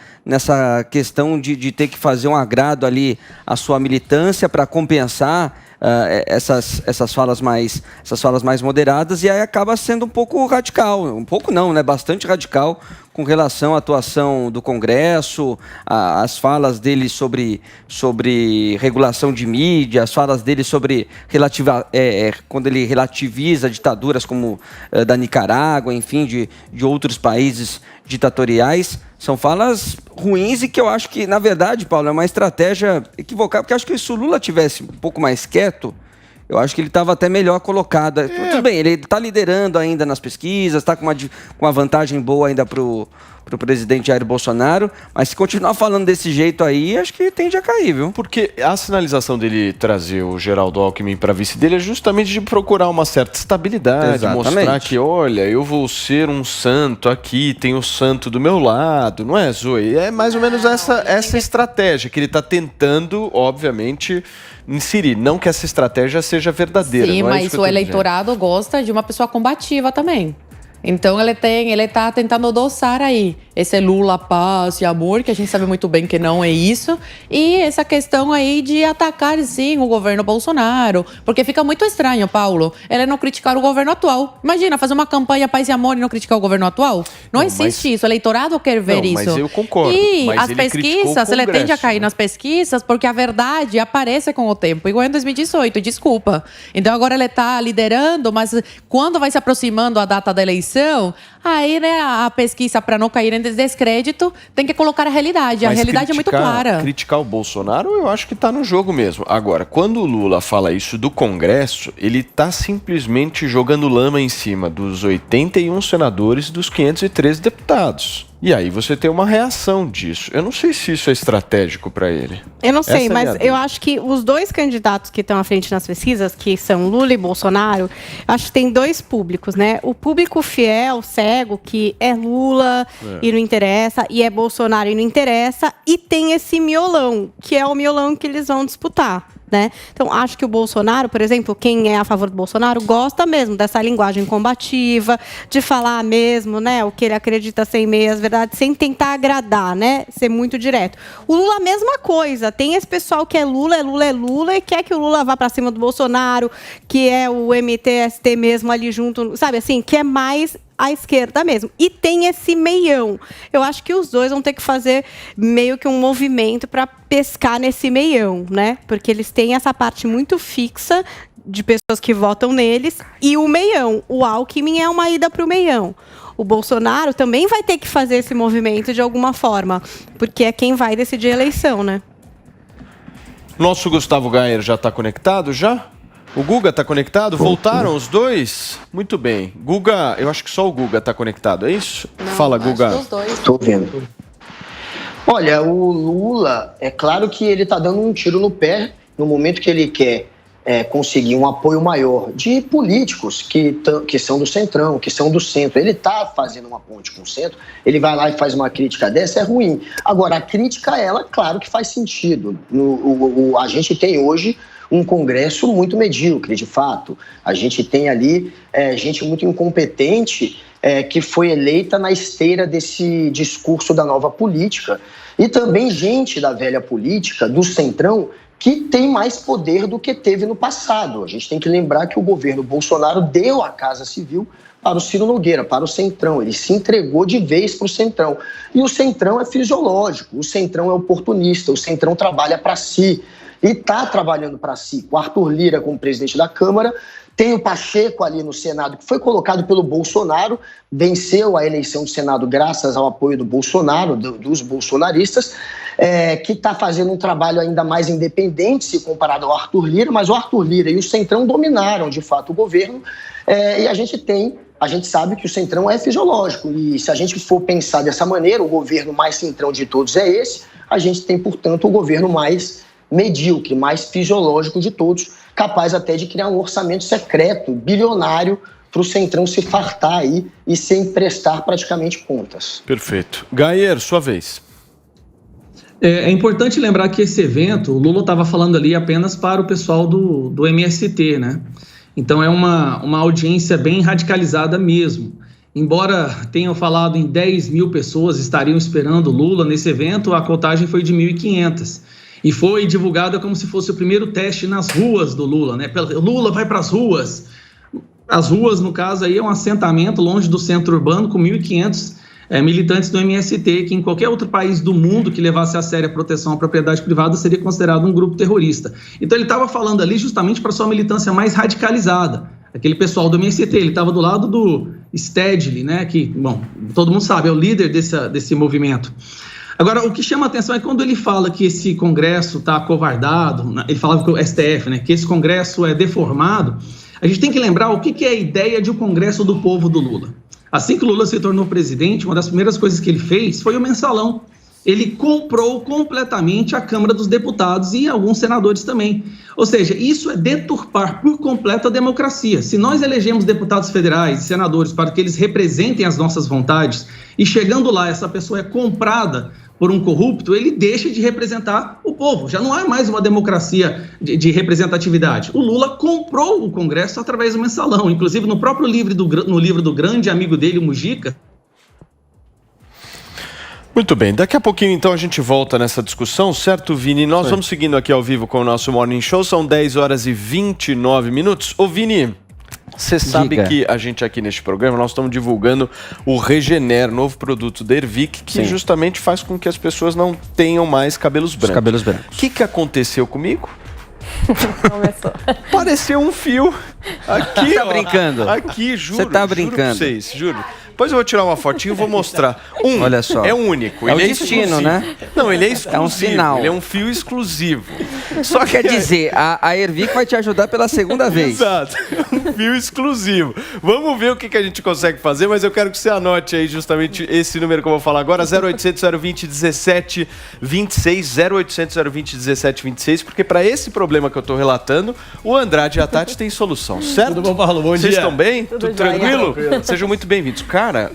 questão de ter que fazer um agrado ali à sua militância para compensar essas falas mais moderadas, e aí acaba sendo um pouco radical, um pouco não, né, bastante radical com relação à atuação do Congresso, as falas dele sobre regulação de mídia, as falas dele sobre quando ele relativiza ditaduras como da Nicarágua, enfim, de outros países ditatoriais. São falas ruins e que eu acho que, na verdade, Paulo, é uma estratégia equivocada, porque eu acho que se o Lula tivesse um pouco mais quieto, eu acho que ele estava até melhor colocado. Tudo bem, ele está liderando ainda nas pesquisas, está com uma vantagem boa ainda para o presidente Jair Bolsonaro, mas se continuar falando desse jeito aí, acho que tende a cair, viu? Porque a sinalização dele trazer o Geraldo Alckmin para vice dele é justamente de procurar uma certa estabilidade, Exatamente. Mostrar que, olha, eu vou ser um santo aqui, tem o santo do meu lado, não é, Zoe? É mais ou menos essa estratégia que ele está tentando, obviamente, inserir. Não que essa estratégia seja verdadeira. Sim, não é mas isso que eu o tô eleitorado gosta de uma pessoa combativa também. Então ele tá tentando adoçar aí esse Lula, paz e amor, que a gente sabe muito bem que não é isso, e essa questão aí de atacar, sim, o governo Bolsonaro, porque fica muito estranho, Paulo, ele não criticar o governo atual. Imagina, fazer uma campanha paz e amor e não criticar o governo atual? Não existe isso, o eleitorado quer ver isso. Mas eu concordo. E mas as pesquisas, ele tende a cair nas pesquisas porque a verdade aparece com o tempo, igual em 2018, desculpa. Então agora ele tá liderando, mas quando vai se aproximando a data da eleição, aí, né, a pesquisa, para não cair em descrédito, tem que colocar a realidade. A realidade é muito clara. Criticar o Bolsonaro, eu acho que está no jogo mesmo. Agora, quando o Lula fala isso do Congresso, ele está simplesmente jogando lama em cima dos 81 senadores e dos 513 deputados. E aí você tem uma reação disso. Eu não sei se isso é estratégico para ele. Eu não sei, mas eu acho que os dois candidatos que estão à frente nas pesquisas, que são Lula e Bolsonaro, acho que tem dois públicos, né? O público fiel, cego, que é Lula e não interessa, e é Bolsonaro e não interessa, e tem esse miolão, que é o miolão que eles vão disputar. Né? Então, acho que o Bolsonaro, por exemplo, quem é a favor do Bolsonaro, gosta mesmo dessa linguagem combativa, de falar mesmo, né, o que ele acredita sem meias verdades, sem tentar agradar, né, ser muito direto. O Lula, a mesma coisa. Tem esse pessoal que é Lula, e quer que o Lula vá para cima do Bolsonaro, que é o MTST mesmo ali junto, sabe assim, que é mais à esquerda mesmo. E tem esse meião. Eu acho que os dois vão ter que fazer meio que um movimento para pescar nesse meião, né? Porque eles têm essa parte muito fixa de pessoas que votam neles e o meião. O Alckmin é uma ida para o meião. O Bolsonaro também vai ter que fazer esse movimento de alguma forma, porque é quem vai decidir a eleição, né? Nosso Gustavo Gayer já está conectado, já? O Guga está conectado? Voltaram os dois? Muito bem. Guga, eu acho que só o Guga está conectado, é isso? Não, Fala, Guga. Estou vendo. Olha, o Lula, é claro que ele está dando um tiro no pé no momento que ele quer conseguir um apoio maior de políticos que são do Centrão, que são do centro. Ele está fazendo uma ponte com o centro, ele vai lá e faz uma crítica dessa, é ruim. Agora, a crítica, ela, claro que faz sentido. A gente tem hoje um Congresso muito medíocre, de fato. A gente tem ali gente muito incompetente que foi eleita na esteira desse discurso da nova política. E também gente da velha política, do Centrão, que tem mais poder do que teve no passado. A gente tem que lembrar que o governo Bolsonaro deu a Casa Civil para o Ciro Nogueira, para o Centrão. Ele se entregou de vez para o Centrão. E o Centrão é fisiológico, o Centrão é oportunista, o Centrão trabalha para si. E está trabalhando para si. Com Arthur Lira como presidente da Câmara, tem o Pacheco ali no Senado, que foi colocado pelo Bolsonaro, venceu a eleição do Senado graças ao apoio do Bolsonaro, dos bolsonaristas, que está fazendo um trabalho ainda mais independente se comparado ao Arthur Lira, mas o Arthur Lira e o Centrão dominaram, de fato, o governo, e a gente sabe que o Centrão é fisiológico, e se a gente for pensar dessa maneira, o governo mais centrão de todos é esse, a gente tem, portanto, o governo mais medíocre, mais fisiológico de todos, capaz até de criar um orçamento secreto, bilionário, para o Centrão se fartar aí e sem prestar praticamente contas. Perfeito. Gayer, sua vez. É importante lembrar que esse evento, o Lula estava falando ali apenas para o pessoal do MST, né? Então é uma audiência bem radicalizada mesmo. Embora tenham falado em 10 mil pessoas estariam esperando o Lula nesse evento, a contagem foi de 1.500. E foi divulgada como se fosse o primeiro teste nas ruas do Lula, né? Lula vai para as ruas. As ruas, no caso, aí é um assentamento longe do centro urbano com 1.500 militantes do MST, que em qualquer outro país do mundo que levasse a sério a proteção à propriedade privada seria considerado um grupo terrorista. Então ele estava falando ali justamente para sua militância mais radicalizada. Aquele pessoal do MST, ele estava do lado do Stedley, né? Que, bom, todo mundo sabe, é o líder desse movimento. Agora, o que chama a atenção é quando ele fala que esse Congresso está acovardado, ele falava que o STF, né, que esse Congresso é deformado, a gente tem que lembrar o que é a ideia de um Congresso do povo do Lula. Assim que o Lula se tornou presidente, uma das primeiras coisas que ele fez foi o mensalão. Ele comprou completamente a Câmara dos Deputados e alguns senadores também. Ou seja, isso é deturpar por completo a democracia. Se nós elegemos deputados federais e senadores para que eles representem as nossas vontades e chegando lá essa pessoa é comprada por um corrupto, ele deixa de representar o povo. Já não há mais uma democracia de representatividade. O Lula comprou o Congresso através do mensalão. Inclusive, no próprio livro do grande amigo dele, o Mujica. Muito bem, daqui a pouquinho então a gente volta nessa discussão, certo, Vini? Nós vamos seguindo aqui ao vivo com o nosso Morning Show, são 10 horas e 29 minutos. Ô Vini, você sabe que a gente aqui neste programa, nós estamos divulgando o Regener, novo produto da Ervic, que justamente faz com que as pessoas não tenham mais cabelos brancos. Cabelos brancos. O que aconteceu comigo? Começou. Pareceu um fio aqui, Você tá brincando? Aqui, juro. Você tá brincando? Juro pra vocês, juro. Depois eu vou tirar uma fotinha e vou mostrar. Olha só. É único. É ele o destino, exclusivo. né? Não, ele é exclusivo. É um sinal. Ele é um fio exclusivo. Só que Quer dizer, a Ervic vai te ajudar pela segunda vez. Exato. Um fio exclusivo. Vamos ver o que a gente consegue fazer, mas eu quero que você anote aí justamente esse número que eu vou falar agora, 0800 020 17 26, 0800 020 17 26, porque para esse problema que eu tô relatando, o Andrade e a Tati têm solução, certo? Tudo bom, Paulo? Bom dia. Vocês estão bem? Tudo tranquilo? Tranquilo. Sejam muito bem-vindos. Cara,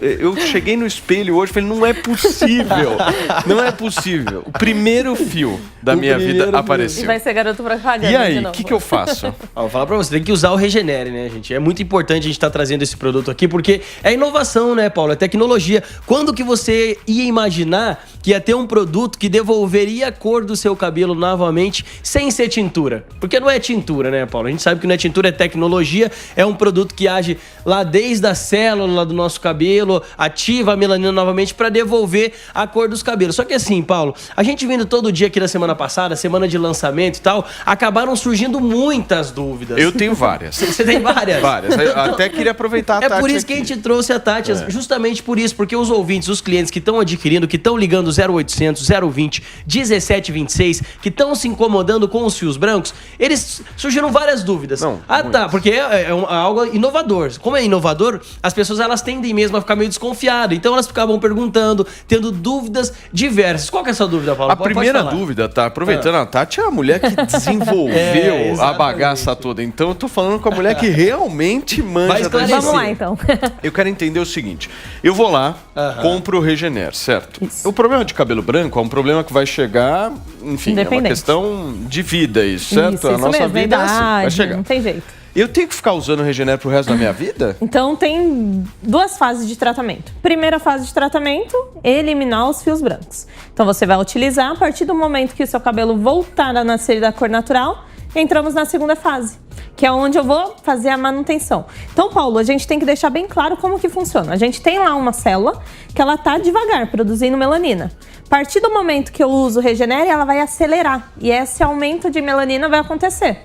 eu cheguei no espelho hoje e falei, não é possível. Não é possível. O primeiro fio da minha vida apareceu. E vai ser garoto propaganda. E aí, o que eu faço? Vou falar pra você, tem que usar o Regenere, né, gente? É muito importante a gente estar trazendo esse produto aqui, porque é inovação, né, Paulo? É tecnologia. Quando que você ia imaginar que ia ter um produto que devolveria a cor do seu cabelo novamente sem ser tintura? Porque não é tintura, né, Paulo? A gente sabe que não é tintura, é tecnologia. É um produto que age lá desde a célula do nosso cabelo, cabelo, ativa a melanina novamente para devolver a cor dos cabelos. Só que assim, Paulo, a gente vindo todo dia aqui na semana passada, semana de lançamento e tal, acabaram surgindo muitas dúvidas. Eu tenho várias. Você tem várias? Várias. Eu até queria aproveitar a Tati. É por isso que a gente trouxe a Tati, justamente por isso, porque os ouvintes, os clientes que estão adquirindo, que estão ligando 0800 020 1726, que estão se incomodando com os fios brancos, eles surgiram várias dúvidas. Não, tá, porque é algo inovador. Como é inovador, as pessoas elas tendem mesmo a ficar meio desconfiadas. Então elas ficavam perguntando, tendo dúvidas diversas. Qual que é a sua dúvida, Paulo? A primeira dúvida, tá? Aproveitando, a Tati é a mulher que desenvolveu a bagaça toda. Então eu tô falando com a mulher que realmente manja da história. Vamos lá, então. Eu quero entender o seguinte. Eu vou lá, compro o Regener, certo? Isso. O problema de cabelo branco é um problema que vai chegar, enfim, é uma questão de vida, isso, certo? Isso, a nossa mesmo, vida é assim, vai chegar. Não tem jeito. Eu tenho que ficar usando o Regener pro resto da minha vida? Então tem duas fases de tratamento. Primeira fase de tratamento, eliminar os fios brancos. Então você vai utilizar a partir do momento que o seu cabelo voltar a nascer da cor natural, entramos na segunda fase, que é onde eu vou fazer a manutenção. Então, Paulo, a gente tem que deixar bem claro como que funciona. A gente tem lá uma célula que ela tá devagar produzindo melanina. A partir do momento que eu uso o Regenere, ela vai acelerar e esse aumento de melanina vai acontecer.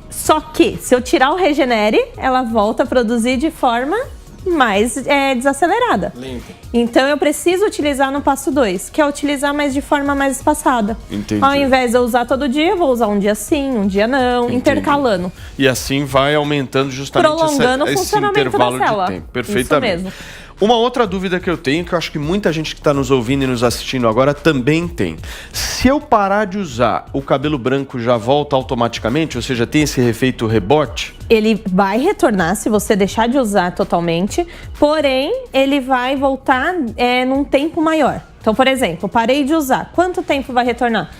Só que, se eu tirar o Regenere, ela volta a produzir de forma mais desacelerada. Lenta. Então, eu preciso utilizar no passo 2, que é utilizar mais de forma mais espaçada. Entendi. Ao invés de eu usar todo dia, eu vou usar um dia sim, um dia não, intercalando. E assim vai aumentando justamente prolongando esse intervalo da célula. De tempo. Perfeitamente. Isso mesmo. Uma outra dúvida que eu tenho, que eu acho que muita gente que está nos ouvindo e nos assistindo agora também tem. Se eu parar de usar, o cabelo branco já volta automaticamente? Ou seja, tem esse efeito rebote? Ele vai retornar se você deixar de usar totalmente, porém, ele vai voltar num tempo maior. Então, por exemplo, parei de usar. Quanto tempo vai retornar?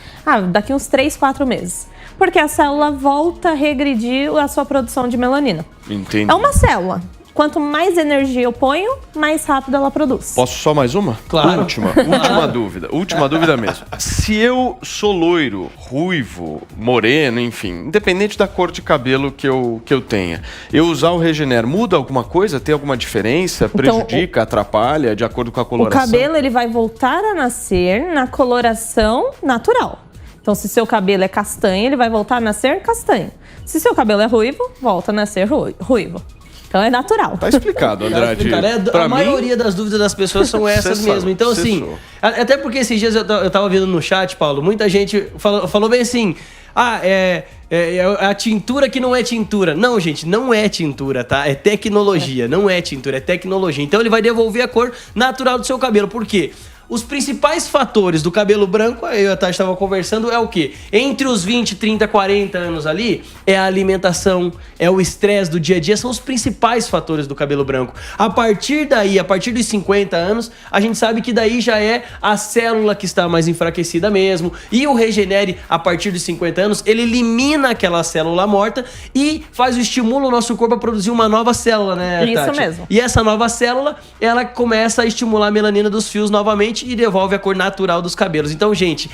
Daqui uns 3, 4 meses. Porque a célula volta a regredir a sua produção de melanina. Entendi. É uma célula. Quanto mais energia eu ponho, mais rápido ela produz. Posso só mais uma? Claro. Última dúvida. Última dúvida mesmo. Se eu sou loiro, ruivo, moreno, enfim, independente da cor de cabelo que eu tenha, eu usar o Regener muda alguma coisa? Tem alguma diferença? Prejudica, atrapalha, de acordo com a coloração? O cabelo ele vai voltar a nascer na coloração natural. Então, se seu cabelo é castanho, ele vai voltar a nascer castanho. Se seu cabelo é ruivo, volta a nascer ruivo. Então é natural. Tá explicado, Andrade. A maioria das dúvidas das pessoas são essas mesmo. Então, assim, até porque esses dias eu tava vendo no chat, Paulo, muita gente falou bem assim: a tintura que não é tintura. Não, gente, não é tintura, tá? É tecnologia, não é tintura, é tecnologia. Então ele vai devolver a cor natural do seu cabelo. Por quê? Os principais fatores do cabelo branco, eu e a Tati estava conversando, é o quê? Entre os 20, 30, 40 anos ali, é a alimentação, é o estresse do dia a dia, são os principais fatores do cabelo branco. A partir daí, a partir dos 50 anos, a gente sabe que daí já é a célula que está mais enfraquecida mesmo. E o Regenere, a partir dos 50 anos, ele elimina aquela célula morta e estimula o nosso corpo a produzir uma nova célula, né, Tati? Isso mesmo. E essa nova célula, ela começa a estimular a melanina dos fios novamente e devolve a cor natural dos cabelos. Então, gente,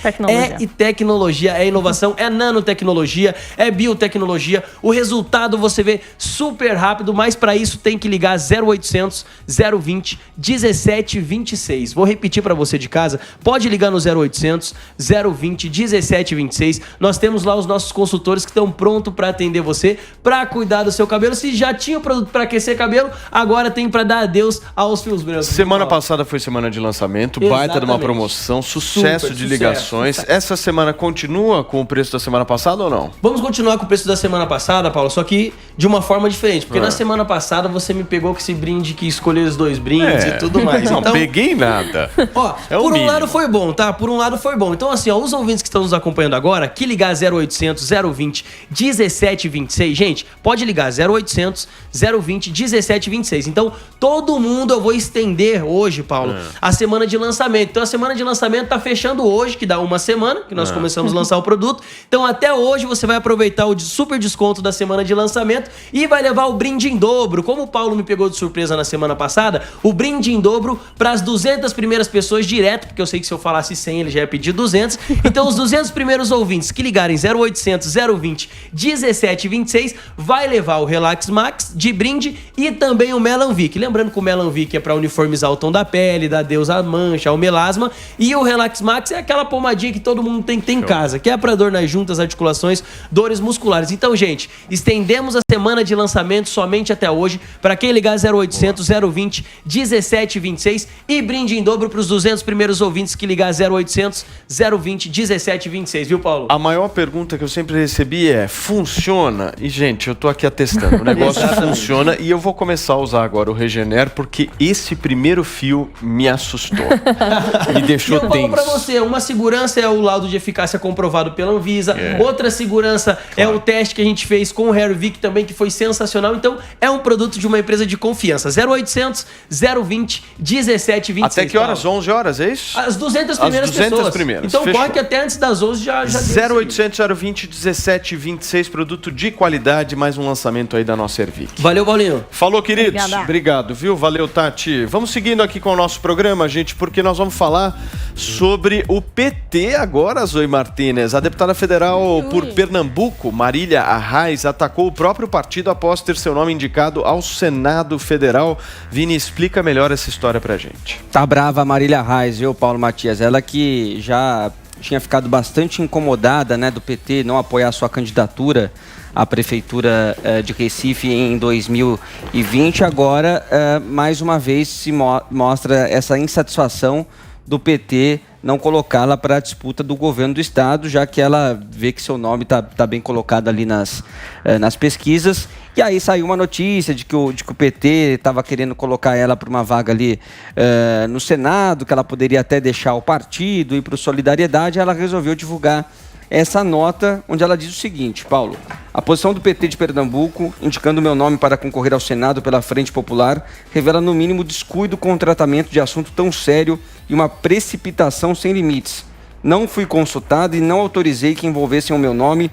tecnologia, é inovação, é nanotecnologia, é biotecnologia. O resultado você vê super rápido, mas para isso tem que ligar 0800 020 1726. Vou repetir para você de casa, pode ligar no 0800 020 1726. Nós temos lá os nossos consultores que estão prontos para atender você, para cuidar do seu cabelo. Se já tinha o produto para aquecer cabelo, agora tem para dar adeus aos fios brancos. Semana passada foi semana de lançamento, baita de uma promoção, sucesso de ligações. Essa semana continua com o preço da semana passada ou não? Vamos continuar com o preço da semana passada, Paulo, só que de uma forma diferente. Porque na semana passada você me pegou com esse brinde que escolheu os 2 brindes e tudo mais. Não, peguei nada. Ó, por um lado foi bom, tá? Por um lado foi bom. Então, assim, ó, os ouvintes que estão nos acompanhando agora, que ligar 0800 020 1726, gente, pode ligar 0800 020 1726. Então, todo mundo eu vou estender hoje, Paulo, a semana de lançamento. lançamento. Então a semana de lançamento tá fechando hoje, que dá uma semana, que nós começamos a lançar o produto. Então até hoje você vai aproveitar o super desconto da semana de lançamento e vai levar o brinde em dobro. Como o Paulo me pegou de surpresa na semana passada, o brinde em dobro para as 200 primeiras pessoas direto, porque eu sei que se eu falasse 100 ele já ia pedir 200. Então os 200 primeiros ouvintes que ligarem 0800 020 1726 vai levar o Relax Max de brinde e também o Melanvic. Lembrando que o Melanvic é para uniformizar o tom da pele, dar adeus à mancha, ao melasma, e o Relax Max é aquela pomadinha que todo mundo tem que ter em casa, que é para dor nas juntas, articulações, dores musculares. Então, gente, estendemos a semana de lançamento somente até hoje. Para quem ligar 0800 020 1726 e brinde em dobro para os 200 primeiros ouvintes que ligar 0800 020 1726, viu, Paulo? A maior pergunta que eu sempre recebi é: funciona? E, gente, eu tô aqui atestando. O negócio funciona e eu vou começar a usar agora o Regener, porque esse primeiro fio me assustou. Me deixou eu falo pra tenso. você, uma segurança é o laudo de eficácia comprovado pela Anvisa, outra segurança é o teste que a gente fez com o Hervik também, que foi sensacional. Então, é um produto de uma empresa de confiança. 0800 020 1726. Até que horas? 11 horas, é isso? As 200 primeiras As 200 pessoas. primeiras. Então, Fechou. corre que até antes das 11 já 0800 020 1726, produto de qualidade, mais um lançamento aí da nossa Hervik. Valeu, Paulinho. Falou, queridos. Obrigada. Obrigado, viu? Valeu, Tati. Vamos seguindo aqui com o nosso programa, gente, porque nós vamos falar sobre o PT agora, Zoe Martínez. A deputada federal por Pernambuco, Marília Arraes, atacou o próprio partido após ter seu nome indicado ao Senado Federal. Vini, explica melhor essa história pra gente. Tá brava a Marília Arraes, viu, Paulo Matias? Ela que já tinha ficado bastante incomodada, né, do PT não apoiar sua candidatura à Prefeitura de Recife em 2020. Agora, mais uma vez, se mostra essa insatisfação do PT não colocá-la para a disputa do governo do estado, já que ela vê que seu nome tá bem colocado ali nas pesquisas. E aí saiu uma notícia de que o PT estava querendo colocar ela para uma vaga ali no Senado, que ela poderia até deixar o partido, ir para o Solidariedade. Ela resolveu divulgar essa nota, onde ela diz o seguinte: Paulo, a posição do PT de Pernambuco, indicando meu nome para concorrer ao Senado pela Frente Popular, revela no mínimo descuido com o tratamento de assunto tão sério e uma precipitação sem limites. Não fui consultado e não autorizei que envolvessem o meu nome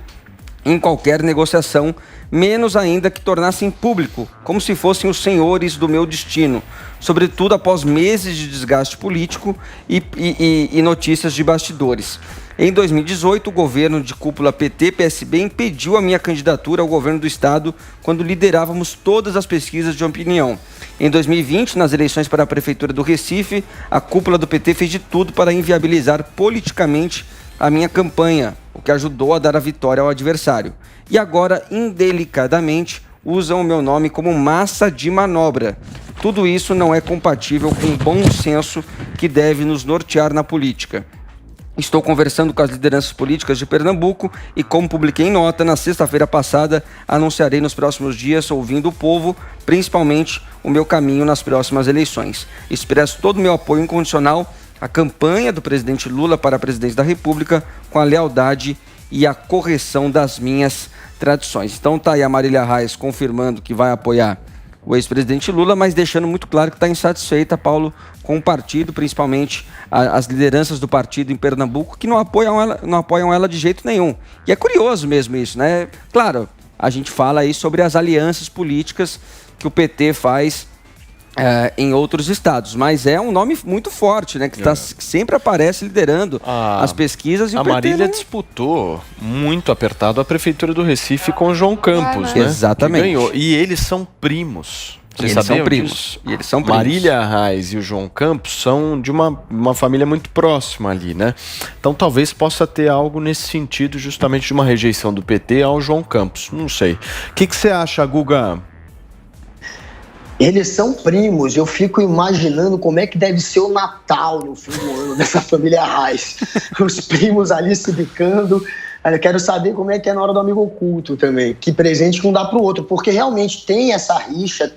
em qualquer negociação, menos ainda que tornassem público, como se fossem os senhores do meu destino, sobretudo após meses de desgaste político e notícias de bastidores. Em 2018, o governo de cúpula PT-PSB impediu a minha candidatura ao governo do estado quando liderávamos todas as pesquisas de opinião. Em 2020, nas eleições para a Prefeitura do Recife, a cúpula do PT fez de tudo para inviabilizar politicamente a minha campanha, o que ajudou a dar a vitória ao adversário. E agora, indelicadamente, usam o meu nome como massa de manobra. Tudo isso não é compatível com o bom senso que deve nos nortear na política. Estou conversando com as lideranças políticas de Pernambuco e, como publiquei em nota, na sexta-feira passada, anunciarei nos próximos dias, ouvindo o povo, principalmente o meu caminho nas próximas eleições. Expresso todo o meu apoio incondicional à campanha do presidente Lula para a presidência da República, com a lealdade e a correção das minhas tradições. Então tá aí a Marília Arraes confirmando que vai apoiar o ex-presidente Lula, mas deixando muito claro que está insatisfeita, Paulo, com o partido, principalmente as lideranças do partido em Pernambuco, que não apoiam ela de jeito nenhum. E é curioso mesmo isso, né? Claro, a gente fala aí sobre as alianças políticas que o PT faz em outros estados, mas é um nome muito forte, né? Que sempre aparece liderando as pesquisas e o PT Marília disputou muito apertado a Prefeitura do Recife com o João Campos, né? Exatamente. Que ganhou. E eles são primos. Vocês sabiam disso? E eles são primos. Marília Arraes e o João Campos são de uma família muito próxima ali, né? Então talvez possa ter algo nesse sentido, justamente de uma rejeição do PT ao João Campos. Não sei. O que você acha, Guga? Eles são primos, eu fico imaginando como é que deve ser o Natal no fim do ano dessa família Arraes. Os primos ali se bicando. Eu quero saber como é que é na hora do amigo oculto também. Que presente que um dá pro outro, porque realmente tem essa rixa,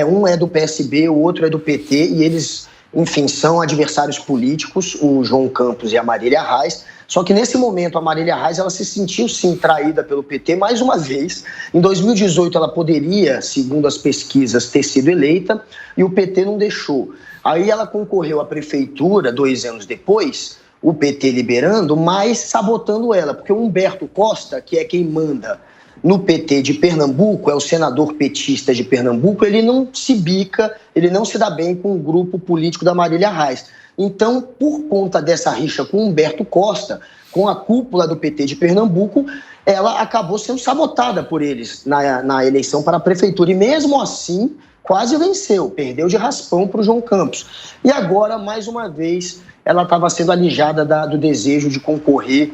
um é do PSB, o outro é do PT, e eles, enfim, são adversários políticos, o João Campos e a Marília Arraes. Só que nesse momento a Marília Arraes, ela se sentiu sim traída pelo PT mais uma vez. Em 2018 ela poderia, segundo as pesquisas, ter sido eleita e o PT não deixou. Aí ela concorreu à prefeitura 2 anos depois, o PT liberando, mas sabotando ela, porque o Humberto Costa, que é quem manda no PT de Pernambuco, é o senador petista de Pernambuco, ele não se bica, ele não se dá bem com o grupo político da Marília Reis. Então, por conta dessa rixa com o Humberto Costa, com a cúpula do PT de Pernambuco, ela acabou sendo sabotada por eles na eleição para a prefeitura. E mesmo assim, quase venceu, perdeu de raspão para o João Campos. E agora, mais uma vez, ela estava sendo alijada do desejo de concorrer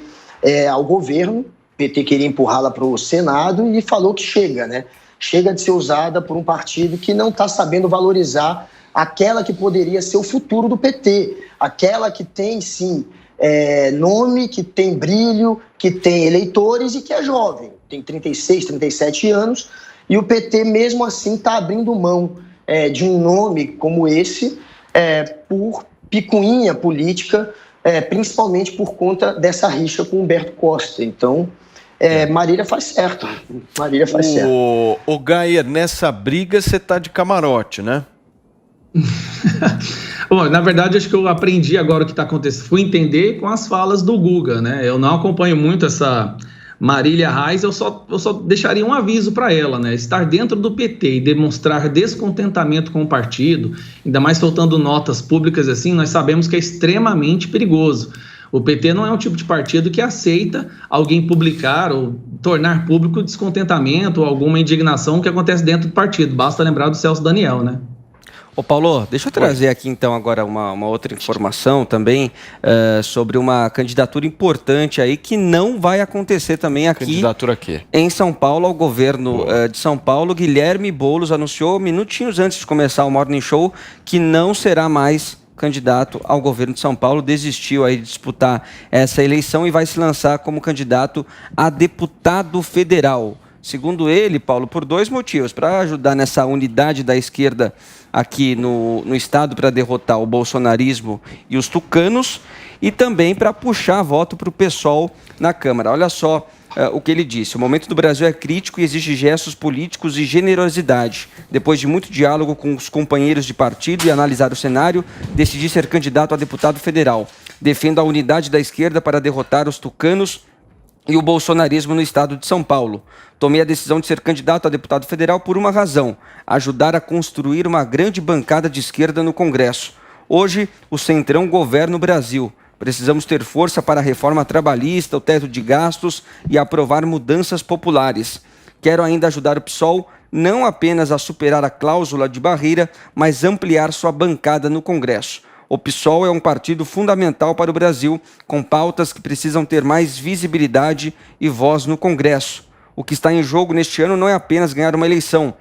ao governo. O PT queria empurrá-la para o Senado e falou que chega, né? Chega de ser usada por um partido que não está sabendo valorizar aquela que poderia ser o futuro do PT. Aquela que tem, sim, nome, que tem brilho, que tem eleitores e que é jovem. Tem 36, 37 anos e o PT, mesmo assim, está abrindo mão de um nome como esse por picuinha política, principalmente por conta dessa rixa com o Humberto Costa. Então, Marília faz certo. Marília faz certo. Ô Gayer, nessa briga você tá de camarote, né? Bom, na verdade, acho que eu aprendi agora o que está acontecendo. Fui entender com as falas do Guga, né? Eu não acompanho muito essa Marília Reis, eu só deixaria um aviso para ela, né? Estar dentro do PT e demonstrar descontentamento com o partido, ainda mais soltando notas públicas assim, nós sabemos que é extremamente perigoso. O PT não é um tipo de partido que aceita alguém publicar ou tornar público descontentamento ou alguma indignação que acontece dentro do partido. Basta lembrar do Celso Daniel, né? Ô Paulo, deixa eu trazer aqui então agora uma outra informação também sobre uma candidatura importante aí que não vai acontecer também aqui. Candidatura a quê? Em São Paulo, ao governo de São Paulo. Guilherme Boulos anunciou minutinhos antes de começar o Morning Show que não será mais candidato ao governo de São Paulo, desistiu aí de disputar essa eleição e vai se lançar como candidato a deputado federal. Segundo ele, Paulo, por 2 motivos. Para ajudar nessa unidade da esquerda aqui no estado para derrotar o bolsonarismo e os tucanos e também para puxar voto para o PSOL na Câmara. Olha só o que ele disse. O momento do Brasil é crítico e exige gestos políticos e generosidade. Depois de muito diálogo com os companheiros de partido e analisar o cenário, decidi ser candidato a deputado federal. Defendo a unidade da esquerda para derrotar os tucanos e o bolsonarismo no estado de São Paulo. Tomei a decisão de ser candidato a deputado federal por uma razão: ajudar a construir uma grande bancada de esquerda no Congresso. Hoje, o Centrão governa o Brasil. Precisamos ter força para a reforma trabalhista, o teto de gastos e aprovar mudanças populares. Quero ainda ajudar o PSOL não apenas a superar a cláusula de barreira, mas ampliar sua bancada no Congresso. O PSOL é um partido fundamental para o Brasil, com pautas que precisam ter mais visibilidade e voz no Congresso. O que está em jogo neste ano não é apenas ganhar uma eleição,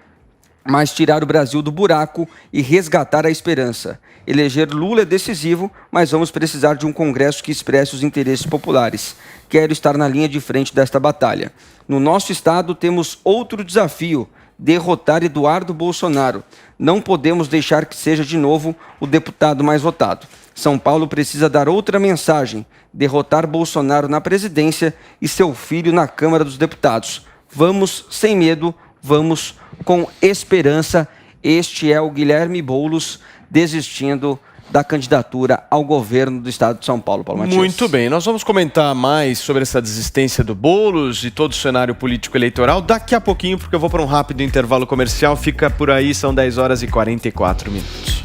mas tirar o Brasil do buraco e resgatar a esperança. Eleger Lula é decisivo, mas vamos precisar de um Congresso que expresse os interesses populares. Quero estar na linha de frente desta batalha. No nosso estado temos outro desafio: derrotar Eduardo Bolsonaro. Não podemos deixar que seja de novo o deputado mais votado. São Paulo precisa dar outra mensagem: derrotar Bolsonaro na presidência e seu filho na Câmara dos Deputados. Vamos sem medo, vamos com esperança. Este é o Guilherme Boulos desistindo da candidatura ao governo do estado de São Paulo, Paulo Matias. Muito bem, nós vamos comentar mais sobre essa desistência do Boulos e todo o cenário político eleitoral daqui a pouquinho, porque eu vou para um rápido intervalo comercial. Fica por aí, são 10 horas e 44 minutos.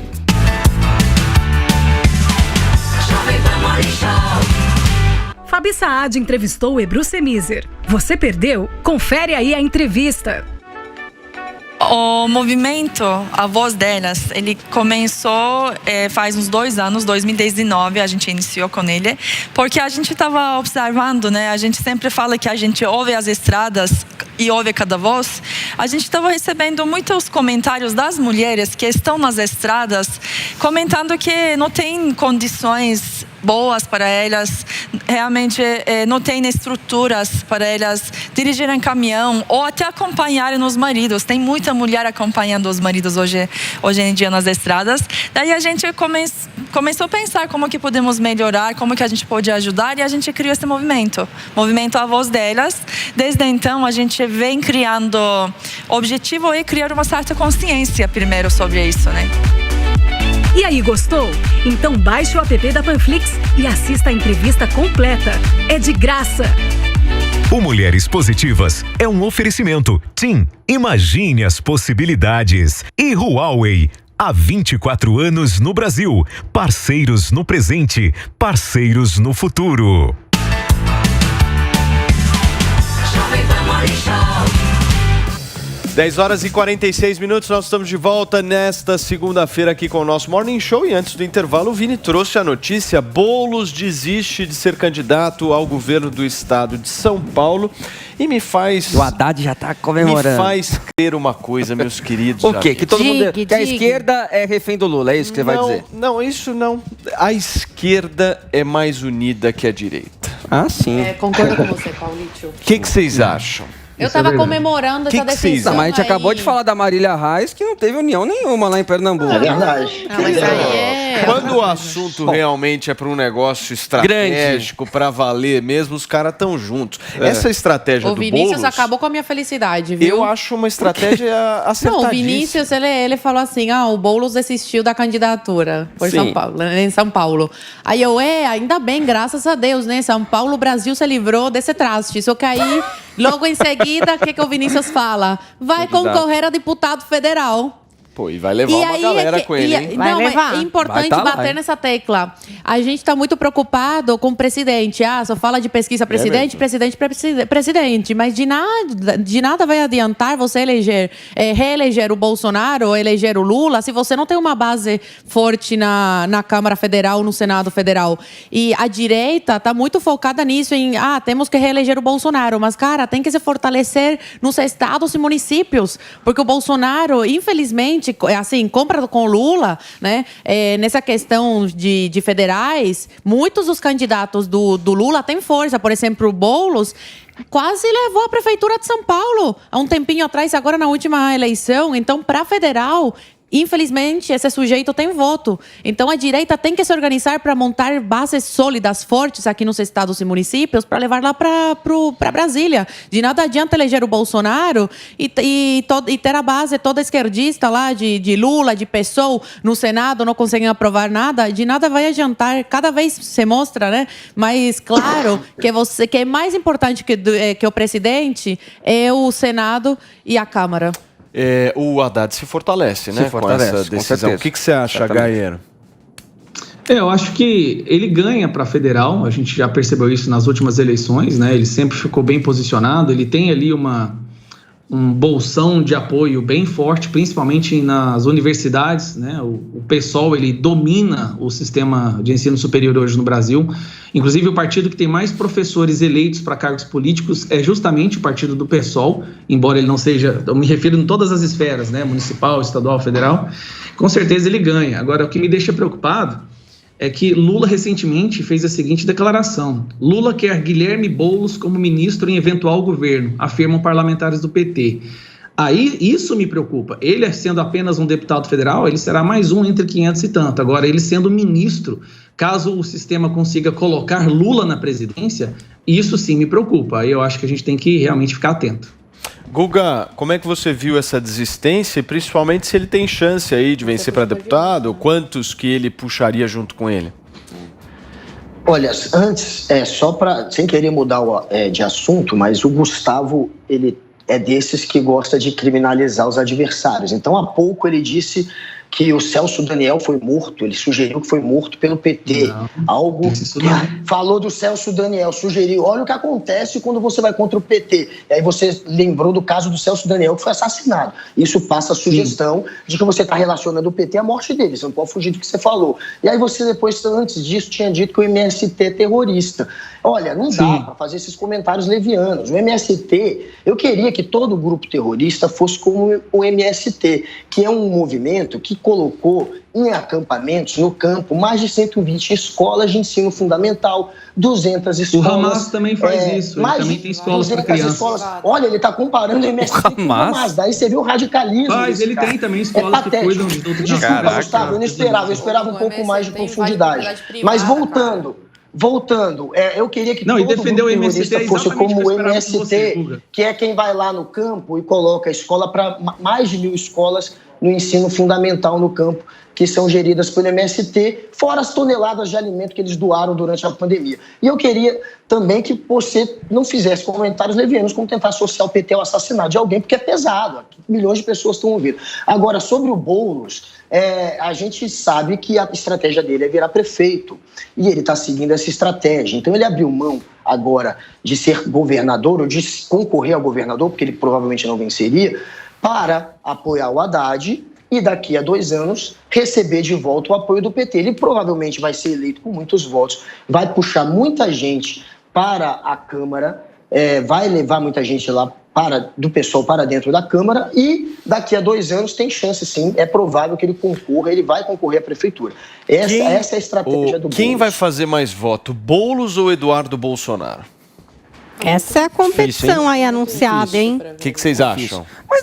Fabi Saad entrevistou Ebru Semizer. Você perdeu? Confere aí a entrevista. O movimento A Voz Delas, ele começou faz uns 2 anos, 2019, a gente iniciou com ele, porque a gente estava observando, né? A gente sempre fala que a gente ouve as estradas e ouve cada voz. A gente estava recebendo muitos comentários das mulheres que estão nas estradas, comentando que não tem condições boas para elas, realmente não tem estruturas para elas dirigirem caminhão ou até acompanharem os maridos. Tem muita mulher acompanhando os maridos hoje em dia nas estradas. Daí a gente começou a pensar como que podemos melhorar, como que a gente pode ajudar, e a gente criou esse movimento A Voz Delas. Desde então a gente vem criando o objetivo é criar uma certa consciência primeiro sobre isso, né? E aí, gostou? Então baixe o app da Panflix e assista a entrevista completa. É de graça. O Mulheres Positivas é um oferecimento. TIM, imagine as possibilidades. E Huawei, há 24 anos no Brasil. Parceiros no presente, parceiros no futuro. 10 horas e 46 minutos, nós estamos de volta nesta segunda-feira aqui com o nosso Morning Show. E antes do intervalo, o Vini trouxe a notícia: Boulos desiste de ser candidato ao governo do estado de São Paulo. E me faz... O Haddad já está comemorando. Me faz crer uma coisa, meus queridos. O quê? Que todo mundo... Que a esquerda é refém do Lula, é isso que você vai dizer? Não, isso não. A esquerda é mais unida que a direita. Ah, sim. Concordo com você, Paulito. O que vocês acham? Eu tava comemorando essa decisão. Mas a gente acabou de falar da Marília Reis, que não teve união nenhuma lá em Pernambuco. É verdade. Mas aí Quando o assunto realmente é para um negócio estratégico, para valer mesmo, os caras estão juntos. Essa estratégia o do Vinícius Boulos, acabou com a minha felicidade, viu? eu acho uma estratégia acertadíssima. Não, o Vinícius, ele falou assim, o Boulos desistiu da candidatura por São Paulo, em São Paulo. Aí eu, ainda bem, graças a Deus, né? São Paulo, o Brasil se livrou desse traste. Só que aí, logo em seguida, o que o Vinícius fala? Vai concorrer a deputado federal. Pô, e vai levar uma galera com ele, hein? Não, é importante bater nessa tecla. A gente está muito preocupado com o presidente. Só fala de pesquisa presidente. Mas de nada vai adiantar você reeleger o Bolsonaro ou eleger o Lula se você não tem uma base forte na Câmara Federal, no Senado Federal. E a direita está muito focada nisso, temos que reeleger o Bolsonaro. Mas, cara, tem que se fortalecer nos estados e municípios. Porque o Bolsonaro, infelizmente, compra com o Lula, né? Nessa questão de federais, muitos dos candidatos do Lula têm força. Por exemplo, o Boulos quase levou a prefeitura de São Paulo há um tempinho atrás, agora na última eleição. Então, para federal, infelizmente, esse sujeito tem voto. Então, a direita tem que se organizar para montar bases sólidas, fortes aqui nos estados e municípios para levar lá para Brasília. De nada adianta eleger o Bolsonaro e ter a base toda esquerdista lá de Lula, de PSOL, no Senado, não conseguem aprovar nada. De nada vai adiantar. Cada vez se mostra, né? Mas, claro, que é mais importante que o presidente é o Senado e a Câmara. O Haddad se fortalece, né? Com essa decisão. O que você acha, Gaieiro? Eu acho que ele ganha para federal. A gente já percebeu isso nas últimas eleições, né? Ele sempre ficou bem posicionado. Ele tem ali um bolsão de apoio bem forte, principalmente nas universidades, né? O PSOL, ele domina o sistema de ensino superior hoje no Brasil. Inclusive, o partido que tem mais professores eleitos para cargos políticos é justamente o partido do PSOL, embora ele não seja, eu me refiro em todas as esferas, né? Municipal, estadual, federal. Com certeza ele ganha. Agora, o que me deixa preocupado é que Lula recentemente fez a seguinte declaração: Lula quer Guilherme Boulos como ministro em eventual governo, afirmam parlamentares do PT. Aí, isso me preocupa. Ele, sendo apenas um deputado federal, ele será mais um entre 500 e tanto. Agora, ele sendo ministro, caso o sistema consiga colocar Lula na presidência, isso sim me preocupa. Aí eu acho que a gente tem que realmente ficar atento. Guga, como é que você viu essa desistência e principalmente se ele tem chance aí de vencer para deputado? Quantos que ele puxaria junto com ele? Olha, antes, só para, sem querer mudar de assunto, mas o Gustavo, ele é desses que gosta de criminalizar os adversários. Então, há pouco ele disse que o Celso Daniel foi morto, ele sugeriu que foi morto pelo PT. Falou do Celso Daniel, sugeriu, olha o que acontece quando você vai contra o PT. E aí você lembrou do caso do Celso Daniel, que foi assassinado. Isso passa a sugestão de que você está relacionando o PT à morte dele, você não pode fugir do que você falou. E aí você depois, antes disso, tinha dito que o MST é terrorista. Olha, não dá para fazer esses comentários levianos. O MST, eu queria que todo grupo terrorista fosse como o MST, que é um movimento que colocou em acampamentos no campo mais de 120 escolas de ensino fundamental, 200 escolas. O Hamas também faz isso, ele também tem escolas para crianças. Olha, ele está comparando o MST com o Hamas, daí você viu o radicalismo. Mas ele tem também escolas que cuidam de outros. Desculpa, Gustavo, eu não esperava, eu esperava um pouco mais de profundidade. Mas voltando, eu queria que todo grupo terrorista fosse como o MST, que é quem vai lá no campo e coloca a escola para mais de 1.000 escolas no ensino fundamental no campo, que são geridas pelo MST, fora as toneladas de alimento que eles doaram durante a pandemia. E eu queria também que você não fizesse comentários levianos como tentar associar o PT ao assassinato de alguém, porque é pesado, milhões de pessoas estão ouvindo. Agora, sobre o Boulos, a gente sabe que a estratégia dele é virar prefeito, e ele está seguindo essa estratégia. Então ele abriu mão agora de ser governador, ou de concorrer ao governador, porque ele provavelmente não venceria, para apoiar o Haddad, e daqui a 2 anos receber de volta o apoio do PT. Ele provavelmente vai ser eleito com muitos votos, vai puxar muita gente para a Câmara, vai levar muita gente lá do pessoal para dentro da Câmara, e daqui a 2 anos tem chance sim, é provável que ele concorra, ele vai concorrer à prefeitura. Essa é a estratégia do Boulos. Quem vai fazer mais voto, Boulos ou Eduardo Bolsonaro? Essa é a competição aí anunciada, hein? O que vocês acham? Mas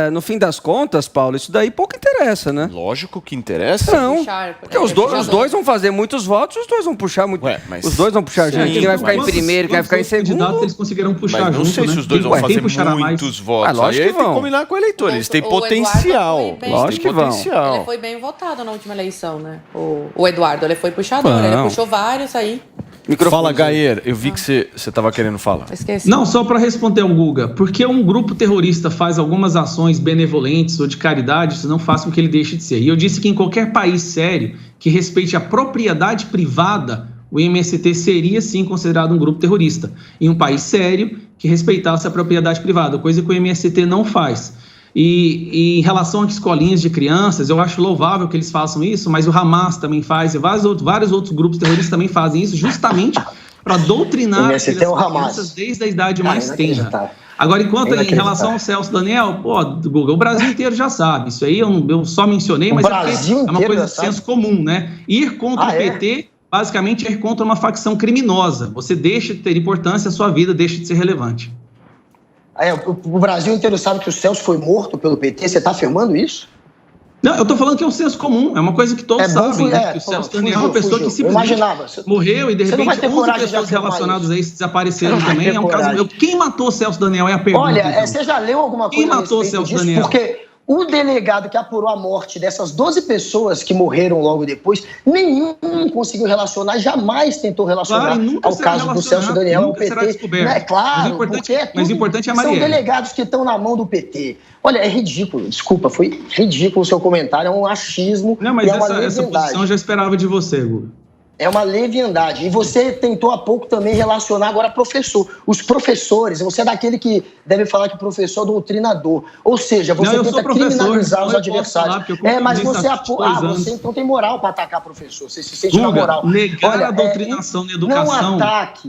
no fim das contas, Paulo, isso daí pouco interessa, né? Lógico que interessa. Não, porque os dois vão fazer muitos votos, os dois vão puxar muito. Os dois vão puxar gente. Quem vai ficar em primeiro, quem vai ficar em segundo. Eles conseguiram puxar mas não sei se os dois vão fazer muitos votos. Lógico que vão. Tem que combinar com o eleitor, eles têm potencial. Lógico que vão. Ele foi bem votado na última eleição, né? O Eduardo, ele foi puxador, ele puxou vários aí. Fala, Gayer, eu vi que você estava querendo falar. Esqueci. Não, só para responder ao Guga, porque um grupo terrorista faz algumas ações benevolentes ou de caridade, isso não faz com que ele deixe de ser. E eu disse que em qualquer país sério que respeite a propriedade privada, o MST seria sim considerado um grupo terrorista. Em um país sério que respeitasse a propriedade privada, coisa que o MST não faz. E em relação às escolinhas de crianças, eu acho louvável que eles façam isso, mas o Hamas também faz, e vários outros grupos terroristas também fazem isso, justamente para doutrinar as crianças desde a idade mais tenra. Agora, enquanto em relação ao Celso Daniel, Guga, o Brasil inteiro já sabe. Isso aí eu só mencionei, mas é uma coisa de senso comum, né? Ir contra o PT, basicamente, é ir contra uma facção criminosa. Você deixa de ter importância, a sua vida deixa de ser relevante. O Brasil inteiro sabe que o Celso foi morto pelo PT, você está afirmando isso? Não, eu estou falando que é um senso comum, é uma coisa que todos sabem, né? Que o Celso Daniel é uma pessoa que simplesmente morreu e de repente 11 pessoas relacionadas a isso desapareceram também. É um caso. Quem matou o Celso Daniel é a pergunta. Olha, você já leu alguma coisa? Quem matou o Celso Daniel? Porque o delegado que apurou a morte dessas 12 pessoas que morreram logo depois, nenhum conseguiu relacionar, jamais tentou relacionar ao caso do Celso Daniel ao PT. É claro, mas o importante é a Marielle. São delegados que estão na mão do PT. Olha, é ridículo, desculpa, foi ridículo o seu comentário, é um achismo. Não, mas essa posição eu já esperava de você, Guga. É uma leviandade. E você tentou há pouco também relacionar agora professor. Os professores, você é daquele que deve falar que o professor é doutrinador. Ou seja, você tenta criminalizar os adversários. Mas você você então tem moral para atacar professor. Você se sente na moral. Negar a doutrinação na educação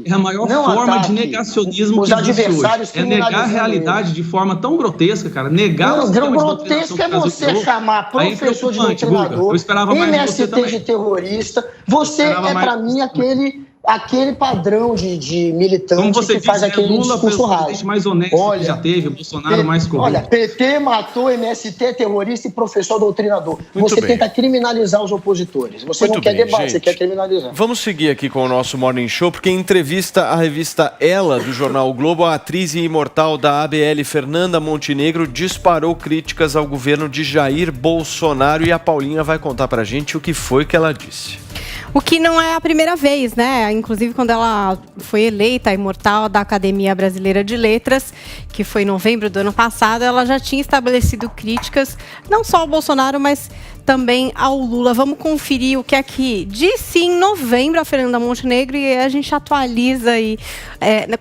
é a maior forma de negacionismo que existe hoje. É negar a realidade de forma tão grotesca, cara. Negar o sistema de doutrinação grotesco é você chamar professor de doutrinador, MST de terrorista. Você é, para mim, aquele padrão de militante que faz aquele Lula discurso raso. Mais honesto que já teve, Bolsonaro mais correto. Olha, PT matou MST, terrorista e professor doutrinador. Você tenta criminalizar os opositores. Você não quer debate, você quer criminalizar. Vamos seguir aqui com o nosso Morning Show, porque em entrevista à revista Ela, do jornal o Globo, a atriz e imortal da ABL, Fernanda Montenegro, disparou críticas ao governo de Jair Bolsonaro, e a Paulinha vai contar pra gente o que foi que ela disse. O que não é a primeira vez, né? Inclusive, quando ela foi eleita a imortal da Academia Brasileira de Letras, que foi em novembro do ano passado, ela já tinha estabelecido críticas, não só ao Bolsonaro, mas também ao Lula. Vamos conferir o que é que disse em novembro a Fernanda Montenegro, e a gente atualiza aí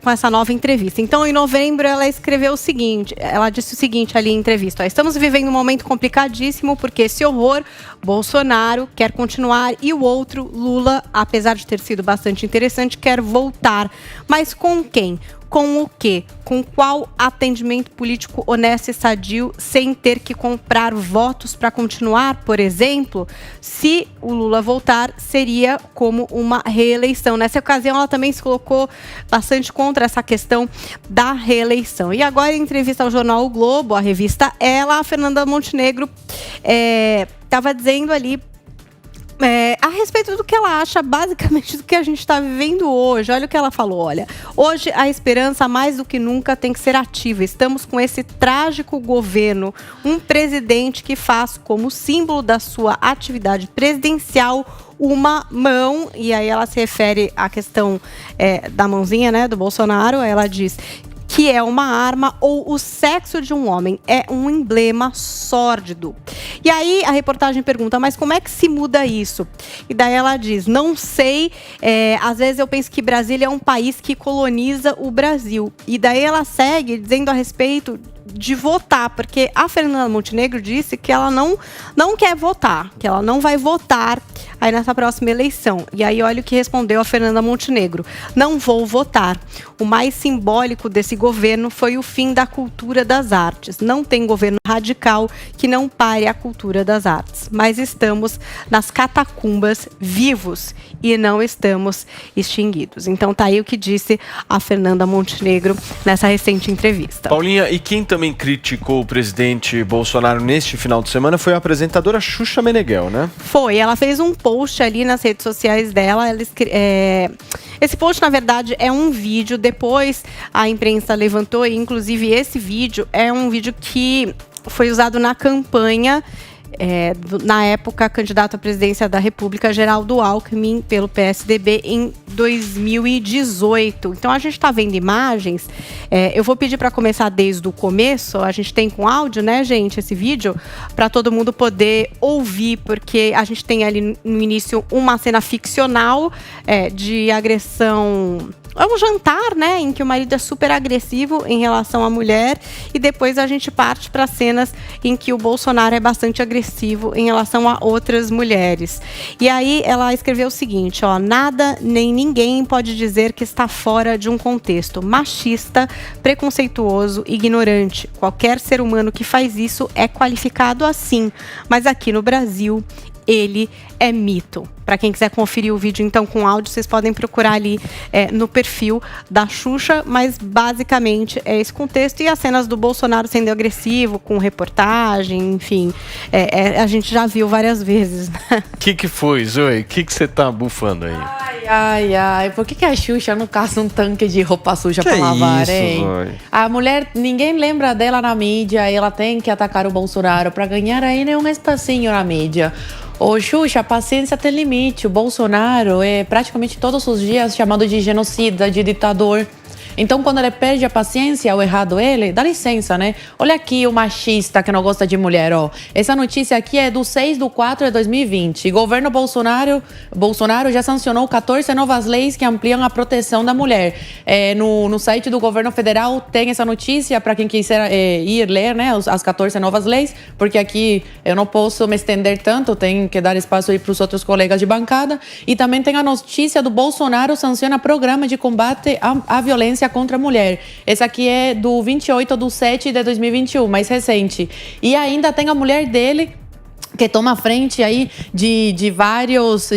com essa nova entrevista. Então, em novembro, ela escreveu o seguinte, ela disse o seguinte ali em entrevista: estamos vivendo um momento complicadíssimo, porque esse horror, Bolsonaro quer continuar e o outro, Lula, apesar de ter sido bastante interessante, quer voltar. Mas com quem? Com o quê? Com qual atendimento político honesto e sadio, sem ter que comprar votos para continuar, por exemplo? Se o Lula voltar, seria como uma reeleição. Nessa ocasião, ela também se colocou bastante contra essa questão da reeleição. E agora, em entrevista ao jornal O Globo, a revista Ela, a Fernanda Montenegro estava dizendo ali A respeito do que ela acha, basicamente, do que a gente está vivendo hoje. Olha o que ela falou, olha. Hoje, a esperança, mais do que nunca, tem que ser ativa. Estamos com esse trágico governo, um presidente que faz como símbolo da sua atividade presidencial uma mão, e aí ela se refere à questão da mãozinha, né, do Bolsonaro. Ela diz que é uma arma ou o sexo de um homem. É um emblema sórdido. E aí a reportagem pergunta, mas como é que se muda isso? E daí ela diz, não sei, às vezes eu penso que Brasília é um país que coloniza o Brasil. E daí ela segue dizendo a respeito de votar, porque a Fernanda Montenegro disse que ela não quer votar, que ela não vai votar aí nessa próxima eleição. E aí olha o que respondeu a Fernanda Montenegro: não vou votar. O mais simbólico desse governo foi o fim da cultura das artes. Não tem governo radical que não pare a cultura das artes. Mas estamos nas catacumbas vivos e não estamos extinguidos. Então tá aí o que disse a Fernanda Montenegro nessa recente entrevista. Paulinha, e quem também criticou o presidente Bolsonaro neste final de semana foi a apresentadora Xuxa Meneghel, né? Foi, ela fez um post ali nas redes sociais dela. Esse post, na verdade, é um vídeo. Depois a imprensa levantou, e inclusive esse vídeo é um vídeo que foi usado na campanha na época, candidato à presidência da República, Geraldo Alckmin, pelo PSDB, em 2018. Então, a gente está vendo imagens. Eu vou pedir para começar desde o começo. A gente tem com áudio, né, gente, esse vídeo, para todo mundo poder ouvir, porque a gente tem ali no início uma cena ficcional de agressão. É um jantar, né, em que o marido é super agressivo em relação à mulher, e depois a gente parte para cenas em que o Bolsonaro é bastante agressivo em relação a outras mulheres. E aí ela escreveu o seguinte, ó: nada nem ninguém pode dizer que está fora de um contexto machista, preconceituoso, ignorante. Qualquer ser humano que faz isso é qualificado assim, mas aqui no Brasil ele é mito. Para quem quiser conferir o vídeo, então, com áudio, vocês podem procurar ali no perfil da Xuxa, mas basicamente é esse contexto, e as cenas do Bolsonaro sendo agressivo, com reportagem, enfim, a gente já viu várias vezes, né? Que foi, Zoe? O que você tá bufando aí? Ai, por que a Xuxa não caça um tanque de roupa suja Que pra lavar, isso, hein? Zoe? A mulher, ninguém lembra dela na mídia, ela tem que atacar o Bolsonaro pra ganhar aí um espacinho na mídia. Ô, Xuxa, a paciência tem limite. O Bolsonaro é praticamente todos os dias chamado de genocida, de ditador. Então, quando ele perde a paciência, o errado ele, dá licença, né? Olha aqui o machista que não gosta de mulher, ó. Essa notícia aqui é do 6/4 de 2020. Governo Bolsonaro já sancionou 14 novas leis que ampliam a proteção da mulher. No site do governo federal tem essa notícia para quem quiser ir ler, né? As 14 novas leis, porque aqui eu não posso me estender tanto, tem que dar espaço aí para os outros colegas de bancada. E também tem a notícia do Bolsonaro sanciona programa de combate à violência contra a mulher. Esse aqui é do 28/7 de 2021, mais recente. E ainda tem a mulher dele, que toma a frente aí de vários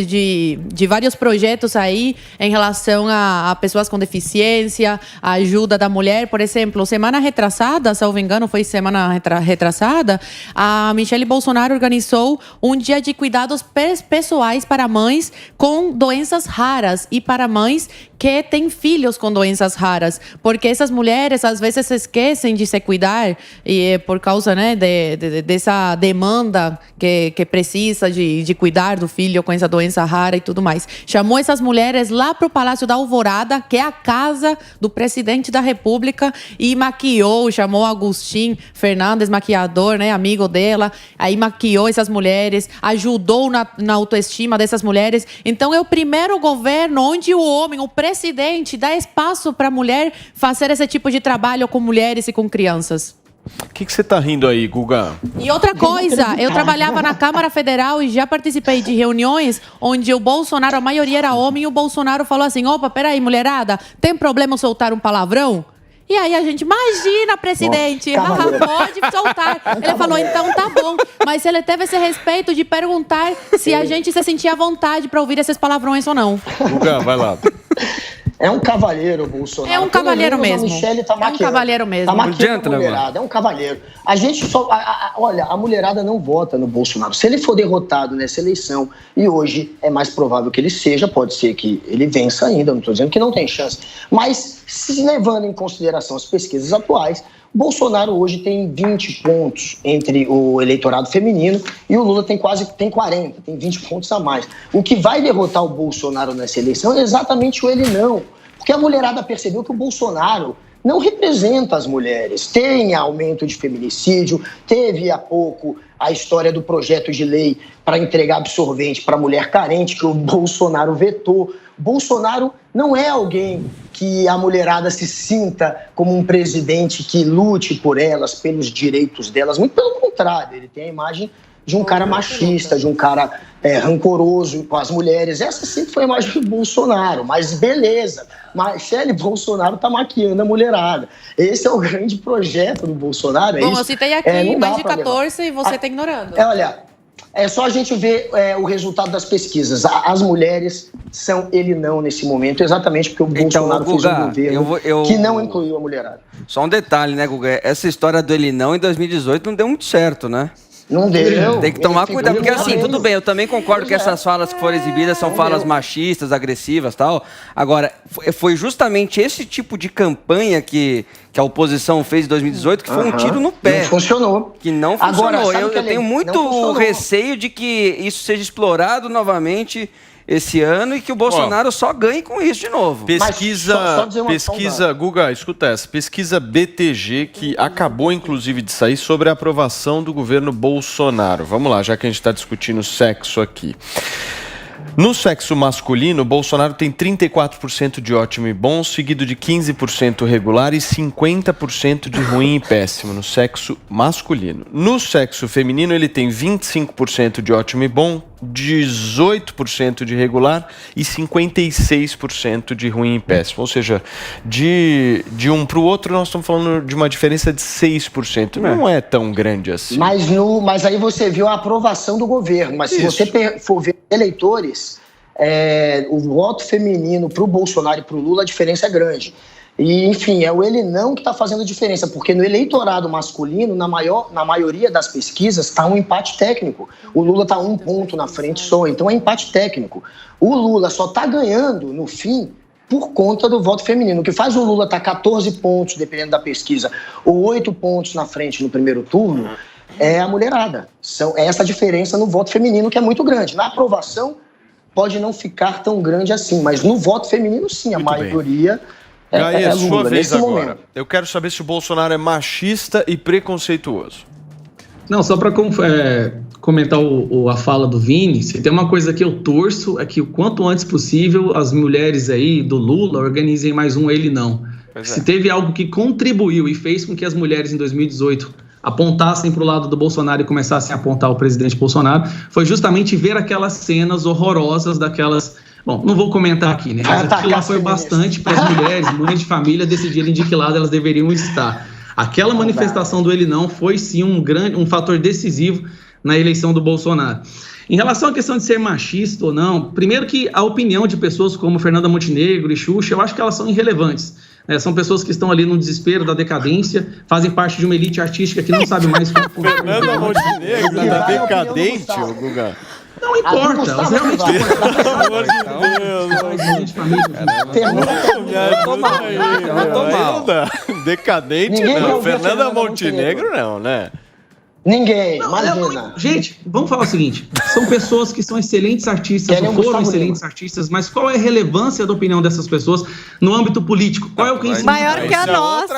projetos aí em relação a pessoas com deficiência, a ajuda da mulher. Por exemplo, semana retrasada, se eu não me engano, foi semana retrasada, a Michelle Bolsonaro organizou um dia de cuidados pessoais para mães com doenças raras e para mães que têm filhos com doenças raras, porque essas mulheres às vezes se esquecem de se cuidar e por causa, né, dessa demanda que precisa de cuidar do filho com essa doença rara e tudo mais. Chamou essas mulheres lá para o Palácio da Alvorada, que é a casa do presidente da República, e maquiou, chamou Agustin Fernandes, maquiador, né, amigo dela, aí maquiou essas mulheres, ajudou na autoestima dessas mulheres. Então é o primeiro governo onde o homem, o presidente, dá espaço para a mulher fazer esse tipo de trabalho com mulheres e com crianças. O que você tá rindo aí, Guga? E outra coisa, eu trabalhava na Câmara Federal e já participei de reuniões onde o Bolsonaro, a maioria era homem, e o Bolsonaro falou assim: opa, peraí, mulherada, tem problema eu soltar um palavrão? E aí a gente, imagina, presidente, pode soltar. Ele falou, então tá bom. Mas ele teve esse respeito de perguntar se a gente se sentia à vontade para ouvir esses palavrões ou não. Guga, vai lá. É um cavalheiro, Bolsonaro. É um cavalheiro mesmo. A Michele tá maquiando. É um cavalheiro mesmo. Tá maquiando a mulherada, é um cavalheiro. A gente só... olha, a mulherada não vota no Bolsonaro. Se ele for derrotado nessa eleição, e hoje é mais provável que ele seja, pode ser que ele vença ainda, não estou dizendo que não tem chance. Mas, se levando em consideração as pesquisas atuais, Bolsonaro hoje tem 20 pontos entre o eleitorado feminino e o Lula tem 40, tem 20 pontos a mais. O que vai derrotar o Bolsonaro nessa eleição é exatamente o ele não. Porque a mulherada percebeu que o Bolsonaro não representa as mulheres. Tem aumento de feminicídio, teve há pouco a história do projeto de lei para entregar absorvente para mulher carente, que o Bolsonaro vetou. Bolsonaro não é alguém que a mulherada se sinta como um presidente que lute por elas, pelos direitos delas. Muito pelo contrário, ele tem a imagem de um cara machista, de um cara rancoroso com as mulheres. Essa sempre foi a imagem do Bolsonaro, mas beleza. Michele Bolsonaro tá maquiando a mulherada. Esse é o grande projeto do Bolsonaro. Bom, eu citei aqui mais de 14 e você tá ignorando. Olha, é só a gente ver o resultado das pesquisas. As mulheres são ele não nesse momento, exatamente porque o Bolsonaro fez um governo que não incluiu a mulherada. Só um detalhe, né, Guga? Essa história do ele não em 2018 não deu muito certo, né? Não deu. Tem que tomar cuidado, porque assim, tudo bem, eu também concordo que essas falas que foram exibidas são falas machistas, agressivas e tal. Agora, foi justamente esse tipo de campanha que a oposição fez em 2018 que foi um tiro no pé. Não funcionou. Que não funcionou. Agora, eu tenho muito receio de que isso seja explorado novamente esse ano e que o Bolsonaro só ganhe com isso de novo. Pesquisa, Guga, escuta essa. Pesquisa BTG, que acabou inclusive de sair sobre a aprovação do governo Bolsonaro. Vamos lá, já que a gente está discutindo sexo aqui. No sexo masculino, Bolsonaro tem 34% de ótimo e bom, seguido de 15% regular e 50% de ruim e péssimo no sexo masculino. No sexo feminino, ele tem 25% de ótimo e bom, 18% de regular e 56% de ruim e péssimo. Ou seja, de um para o outro, nós estamos falando de uma diferença de 6%. Não é tão grande assim. Mas aí você viu a aprovação do governo. Mas se você for ver eleitores, o voto feminino para o Bolsonaro e para o Lula, a diferença é grande. E, enfim, é o ele não que está fazendo a diferença, porque no eleitorado masculino, na maioria das pesquisas, está um empate técnico. O Lula está 1 ponto na frente só, então é empate técnico. O Lula só está ganhando, no fim, por conta do voto feminino. O que faz o Lula estar 14 pontos, dependendo da pesquisa, ou 8 pontos na frente no primeiro turno, é a mulherada. É essa diferença no voto feminino que é muito grande. Na aprovação, pode não ficar tão grande assim, mas no voto feminino, sim, a maioria... Gaia, sua vez agora. Momento. Eu quero saber se o Bolsonaro é machista e preconceituoso. Não, só para comentar a fala do Vini, se tem uma coisa que eu torço é que o quanto antes possível as mulheres aí do Lula organizem mais um ele não. Se teve algo que contribuiu e fez com que as mulheres em 2018 apontassem para o lado do Bolsonaro e começassem a apontar o presidente Bolsonaro, foi justamente ver aquelas cenas horrorosas daquelas... Bom, não vou comentar aqui, né? Mas aquilo lá foi bastante para as mulheres, mães de família, decidirem de que lado elas deveriam estar. Aquela manifestação do ele não foi, sim, um fator decisivo na eleição do Bolsonaro. Em relação à questão de ser machista ou não, primeiro que a opinião de pessoas como Fernanda Montenegro e Xuxa, eu acho que elas são irrelevantes. São pessoas que estão ali no desespero da decadência, fazem parte de uma elite artística que não sabe mais como... Fernanda Montenegro tá decadente, Guga. Não importa, elas realmente Pelo amor de Deus. Decadente não. Fernanda Montenegro não, né? Ninguém, imagina. Gente, vamos falar o seguinte, são pessoas que são excelentes artistas, ou foram excelentes artistas, mas qual é a relevância da opinião dessas pessoas no âmbito político? Qual é o conhecimento? Maior que a nossa.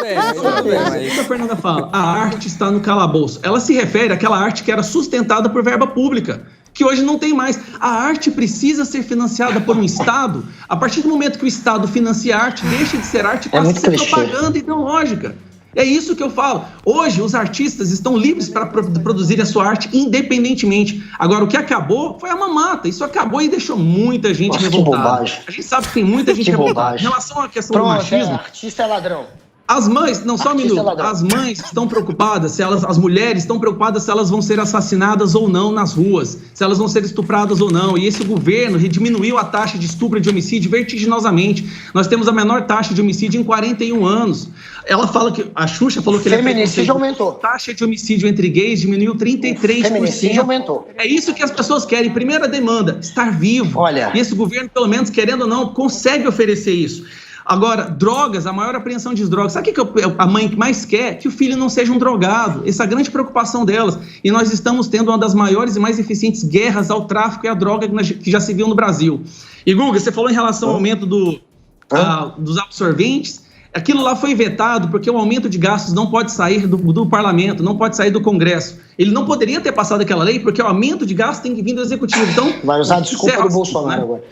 É isso que a Fernanda fala, a arte está no calabouço. Ela se refere àquela arte que era sustentada por verba pública, que hoje não tem mais. A arte precisa ser financiada por um Estado. A partir do momento que o Estado financia a arte, deixa de ser arte e passa a ser propaganda ideológica. É isso que eu falo. Hoje, os artistas estão livres para produzir a sua arte independentemente. Agora, o que acabou foi a mamata. Isso acabou e deixou muita gente revoltada. A gente sabe que tem muita gente revoltada. Em relação à questão do machismo... artista é ladrão. As mães, não, só um minuto. As mães estão preocupadas, as mulheres estão preocupadas se elas vão ser assassinadas ou não nas ruas, se elas vão ser estupradas ou não. E esse governo diminuiu a taxa de estupro e de homicídio vertiginosamente. Nós temos a menor taxa de homicídio em 41 anos. Ela fala que, a Xuxa falou que feminicídio aumentou. A taxa de homicídio entre gays diminuiu 33%. Feminicídio aumentou. É isso que as pessoas querem. Primeira demanda, estar vivo. Olha. E esse governo, pelo menos, querendo ou não, consegue oferecer isso. Agora, drogas, a maior apreensão de drogas. Sabe o que a mãe mais quer? Que o filho não seja um drogado. Essa é a grande preocupação delas. E nós estamos tendo uma das maiores e mais eficientes guerras ao tráfico e à droga que já se viu no Brasil. E, Guga, você falou em relação ao aumento dos absorventes. Aquilo lá foi vetado porque o aumento de gastos não pode sair do parlamento, não pode sair do Congresso. Ele não poderia ter passado aquela lei porque o aumento de gastos tem que vir do Executivo. Então, vai usar a desculpa do Bolsonaro agora.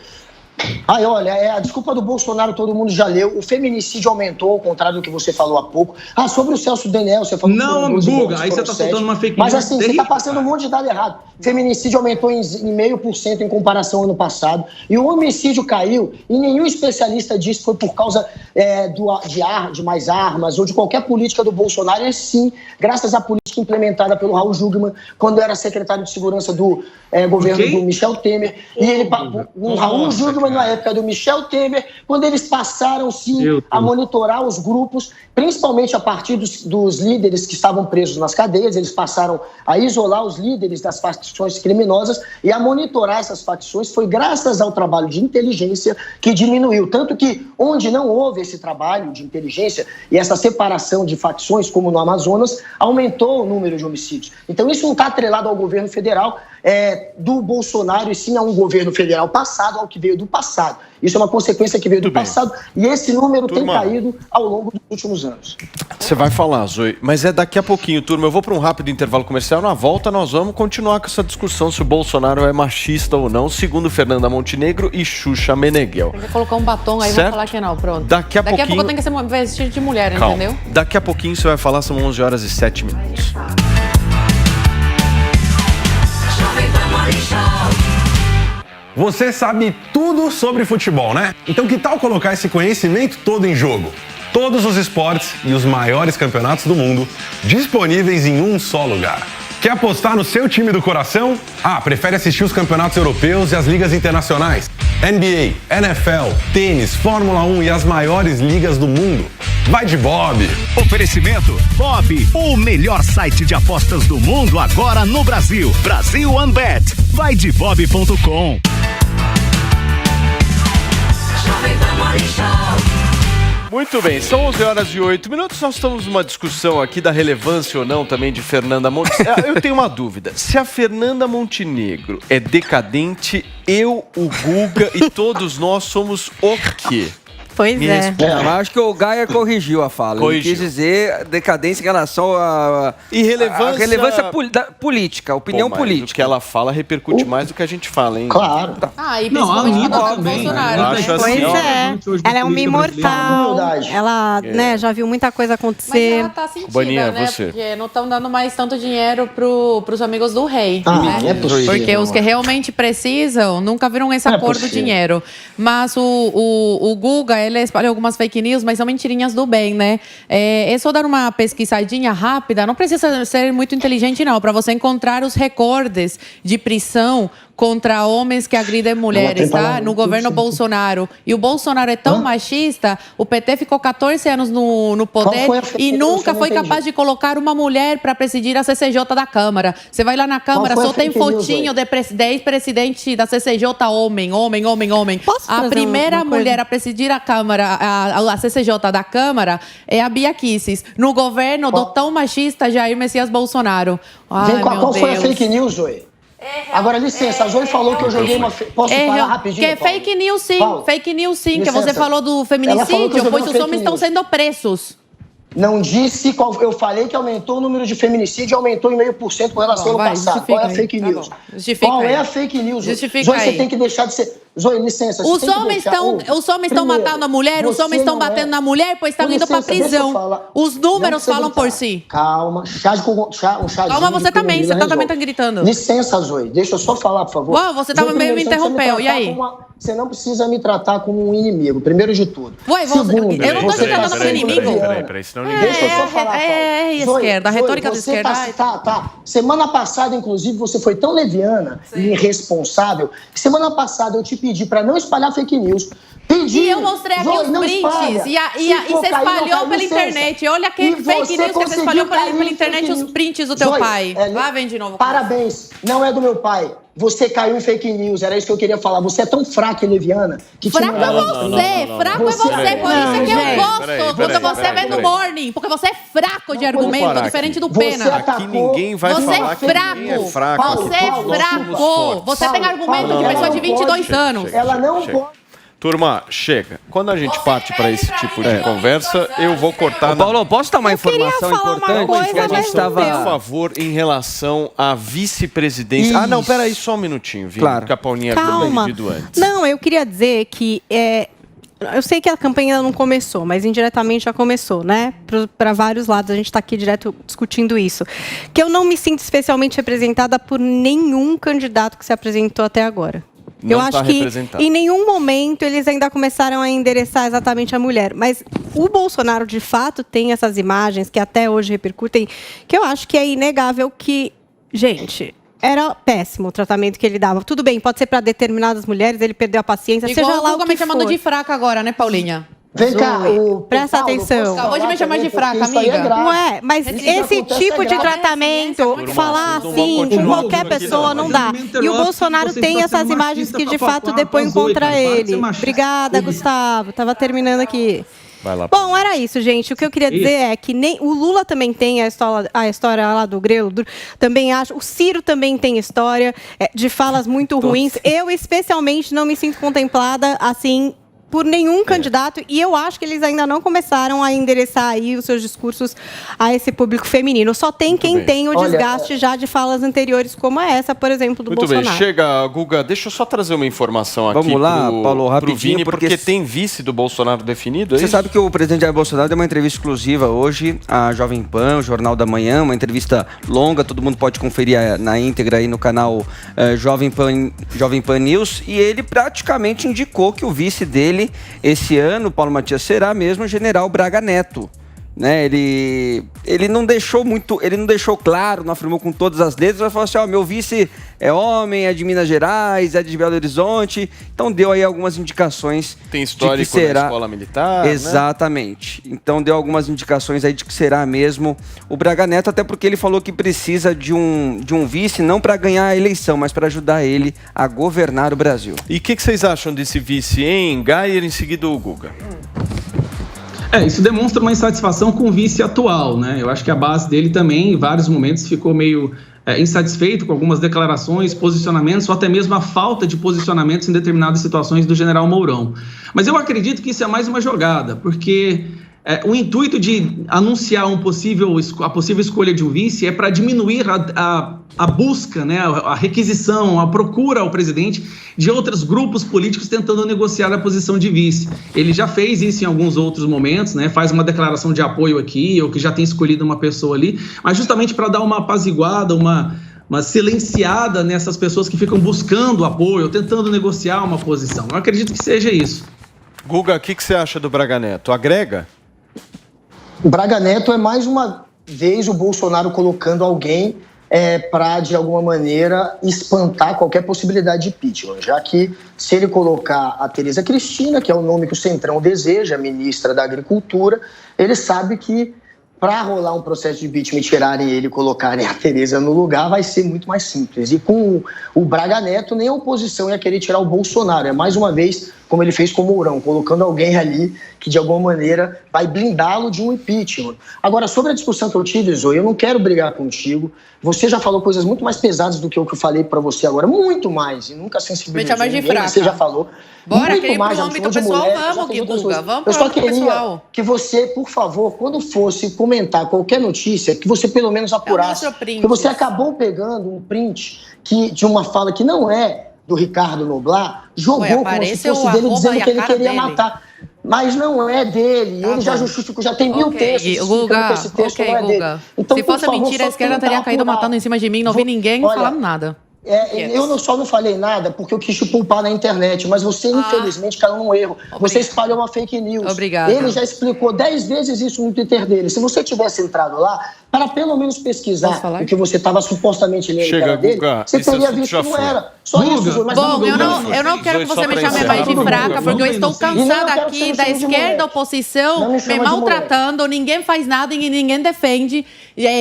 Olha, a desculpa do Bolsonaro todo mundo já leu. O feminicídio aumentou, ao contrário do que você falou há pouco. Sobre o Celso Daniel, você falou... Não, Guga, aí você está soltando uma fake news. Mas assim, você está passando um monte de dado errado. Feminicídio aumentou em 0,5% em comparação ao ano passado. E o homicídio caiu. E nenhum especialista disse que foi por causa de mais armas ou de qualquer política do Bolsonaro. E sim, graças à política implementada pelo Raul Jungmann, quando era secretário de segurança do governo do Michel Temer. E ele, o Raul Jungmann, na época do Michel Temer, quando eles passaram, sim, a monitorar os grupos, principalmente a partir dos líderes que estavam presos nas cadeias, eles passaram a isolar os líderes das facções criminosas e a monitorar essas facções. Foi graças ao trabalho de inteligência que diminuiu. Tanto que, onde não houve esse trabalho de inteligência e essa separação de facções, como no Amazonas, aumentou o número de homicídios. Então, isso não está atrelado ao governo federal do Bolsonaro, e sim a um governo federal passado, ao que veio do passado. Isso é uma consequência que veio do passado, e esse número tem caído ao longo dos últimos anos. Você vai falar, Zoe, mas é daqui a pouquinho, turma. Eu vou para um rápido intervalo comercial. Na volta, nós vamos continuar com essa discussão se o Bolsonaro é machista ou não, segundo Fernanda Montenegro e Xuxa Meneghel. Tem que colocar um batom aí, vou falar que não, pronto. Daqui a pouco tem que ser vestido de mulher, Calma. Entendeu? Daqui a pouquinho você vai falar, são 11h07. Você sabe tudo sobre futebol, né? Então que tal colocar esse conhecimento todo em jogo? Todos os esportes e os maiores campeonatos do mundo disponíveis em um só lugar. Quer apostar no seu time do coração? Prefere assistir os campeonatos europeus e as ligas internacionais? NBA, NFL, tênis, Fórmula 1 e as maiores ligas do mundo? Vai de Bob! Oferecimento Bob, o melhor site de apostas do mundo agora no Brasil. Brasil OneBet. Vai de bob.com. Muito bem, são 11h08. Nós estamos numa discussão aqui da relevância ou não também de Fernanda Montenegro. Eu tenho uma dúvida. Se a Fernanda Montenegro é decadente, eu, o Guga e todos nós somos o quê? Pois é. Eu acho que o Gaia corrigiu a fala. Ele quis dizer decadência em relação à relevância política, opinião política. O que ela fala repercute mais do que a gente fala, hein? Claro. E principalmente quando é Bolsonaro. Ela é uma imortal. Ela já viu muita coisa acontecer. Mas ela tá sentida, né? Você. Porque não estão dando mais tanto dinheiro pros amigos do rei. É possível. Porque os que realmente precisam nunca viram esse acordo do dinheiro. Mas o Guga, ele espalhou algumas fake news, mas são mentirinhas do bem, né? É só dar uma pesquisadinha rápida, não precisa ser muito inteligente, não, para você encontrar os recordes de prisão contra homens que agridem mulheres, tá? No governo Bolsonaro. E o Bolsonaro é tão machista, o PT ficou 14 anos no poder e nunca foi capaz de colocar uma mulher para presidir a CCJ da Câmara. Você vai lá na Câmara, só tem fotinho de ex-presidente da CCJ, homem. A primeira mulher a presidir a Câmara, a CCJ da Câmara, é a Bia Kicis. No governo do tão machista Jair Messias Bolsonaro. Qual foi a fake news, Zoe? Agora, licença, a Zoe falou que eu joguei uma... Posso parar rapidinho, Que é fake news, sim. Paulo, fake news, sim. licença. Que você falou do feminicídio, pois os homens estão sendo presos. Não disse qual... Eu falei que aumentou o número de feminicídio e aumentou em 0,5% com relação ao ano passado. Qual é a fake news? Justifica Qual aí. é a fake news? Justifica Zoe, aí. você tem que deixar de ser... Zoe, licença. Os homens estão matando a mulher, os homens estão batendo na mulher, pois estão indo pra prisão. Os números falam por si. Calma, um chadinho. Calma, você também, você também tá gritando. Licença, Zoe, deixa eu só falar, por favor. Uau, você tava meio me interrompeu, e aí? Você não precisa me tratar como um inimigo, primeiro de tudo. Ué, Segundo, eu não tô te tratando como inimigo. Peraí, senão ninguém... Deixa eu só falar. Esquerda, a retórica da esquerda. Tá. Semana passada, inclusive, você foi tão leviana e irresponsável que semana passada eu te pedi pra não espalhar fake news. E eu mostrei aqui os prints e você espalhou pela internet. Olha que fake news que você espalhou pela internet, os prints do teu pai. Lá vem de novo. Parabéns, não é do meu pai. Você caiu em fake news, era isso que eu queria falar. Você é tão fraca e leviana que te fraco é você, por isso que eu gosto quando você vem no Morning, porque você é fraco de argumento, diferente do Pena. Aqui ninguém vai falar que ninguém é fraco. Você é fraco. Você tem argumento de pessoa de 22 anos. Ela não pode. Turma, chega. Quando a gente parte para esse tipo de conversa, eu vou cortar... Paulo, posso dar uma informação importante que a gente estava... Por favor, em relação à vice-presidência... Ah, não, peraí, só um minutinho, Vini. Claro. Porque a Paulinha havia pedido antes. Não, eu queria dizer que... Eu sei que a campanha não começou, mas indiretamente já começou, né? Para vários lados, a gente está aqui direto discutindo isso. Que eu não me sinto especialmente representada por nenhum candidato que se apresentou até agora. Eu acho que em nenhum momento eles ainda começaram a endereçar exatamente a mulher. Mas o Bolsonaro, de fato, tem essas imagens que até hoje repercutem, que eu acho que é inegável que, gente, era péssimo o tratamento que ele dava. Tudo bem, pode ser para determinadas mulheres, ele perdeu a paciência, igual seja lá o que me chamando de fraca agora, né, Paulinha? Vem cá, presta atenção. Acabou de me chamar de fraca, amiga. Ué, mas esse tipo de tratamento, falar assim com qualquer pessoa não dá. E o Bolsonaro tem essas imagens que de fato depõem contra ele. Obrigada, Gustavo. Tava terminando aqui. Bom, era isso, gente. O que eu queria dizer é que nem o Lula também tem a história lá do Grelo, também acho. O Ciro também tem história de falas muito ruins. Eu, especialmente, não me sinto contemplada assim por nenhum candidato, e eu acho que eles ainda não começaram a endereçar aí os seus discursos a esse público feminino. Só tem quem tem o desgaste já de falas anteriores, como essa, por exemplo, do Bolsonaro. Muito bem, chega, Guga, deixa eu só trazer uma informação aqui. Vamos lá, Paulo, rapidinho, Vini, porque tem vice do Bolsonaro definido, Você sabe que o presidente Jair Bolsonaro deu uma entrevista exclusiva hoje à Jovem Pan, o Jornal da Manhã, uma entrevista longa, todo mundo pode conferir na íntegra aí no canal Jovem Pan News, e ele praticamente indicou que o vice dele esse ano, Paulo Matias, será mesmo o general Braga Neto. Né? Ele não deixou claro, não afirmou com todas as letras, mas falou assim, meu vice é homem, é de Minas Gerais, é de Belo Horizonte, então deu aí algumas indicações. Tem histórico de que será... na escola militar, exatamente, né? Então deu algumas indicações aí de que será mesmo o Braga Neto, até porque ele falou que precisa de um vice, não para ganhar a eleição, mas para ajudar ele a governar o Brasil. E o que vocês acham desse vice, hein? Gayer, em seguida o Guga. Isso demonstra uma insatisfação com o vice atual, né? Eu acho que a base dele também, em vários momentos, ficou meio insatisfeito com algumas declarações, posicionamentos, ou até mesmo a falta de posicionamentos em determinadas situações do general Mourão. Mas eu acredito que isso é mais uma jogada, porque o intuito de anunciar a possível escolha de um vice é para diminuir a busca, né, a requisição, a procura ao presidente de outros grupos políticos tentando negociar a posição de vice. Ele já fez isso em alguns outros momentos, né, faz uma declaração de apoio aqui, ou que já tem escolhido uma pessoa ali, mas justamente para dar uma apaziguada, uma silenciada nessas pessoas que ficam buscando apoio, tentando negociar uma posição. Eu acredito que seja isso. Guga, o que você acha do Braga Neto? Agrega? Braga Neto é mais uma vez o Bolsonaro colocando alguém para, de alguma maneira, espantar qualquer possibilidade de impeachment, já que se ele colocar a Tereza Cristina, que é o nome que o Centrão deseja, ministra da Agricultura, ele sabe que para rolar um processo de impeachment, tirarem ele e colocarem a Tereza no lugar, vai ser muito mais simples. E com o Braga Neto, nem a oposição ia querer tirar o Bolsonaro. É mais uma vez, como ele fez com o Mourão, colocando alguém ali que, de alguma maneira, vai blindá-lo de um impeachment. Agora, sobre a discussão que eu tive, Zoe, eu não quero brigar contigo. Você já falou coisas muito mais pesadas do que o que eu falei para você agora. Muito mais. E nunca sensibilizou ninguém, mas você já falou. Bora, muito querer ir mais, pro âmbito pessoal, vamos, Guga. Vamos pro âmbito pessoal. Que você, por favor, quando fosse comentar qualquer notícia, que você pelo menos apurasse. Porque você acabou pegando um print de uma fala que não é do Ricardo Noblat, jogou como se fosse dele, dizendo que ele queria matar. Mas não é dele. Ele já justificou, já tem 1000 textos explicando que esse texto não é dele. Então, se fosse mentira, a esquerda teria caído matando em cima de mim, não vi ninguém falando nada. Eu só não falei nada porque eu quis te culpar na internet, mas você, infelizmente, caiu num erro. Você espalhou uma fake news. Obrigada. Ele já explicou 10 vezes isso no Twitter dele. Se você tivesse entrado lá, para pelo menos pesquisar o que você estava supostamente lendo que era dele, você teria visto que não era. Só isso, mas bom, eu não quero que você me chame mais de fraca, porque eu estou cansada aqui da esquerda, oposição, me maltratando, ninguém faz nada e ninguém defende.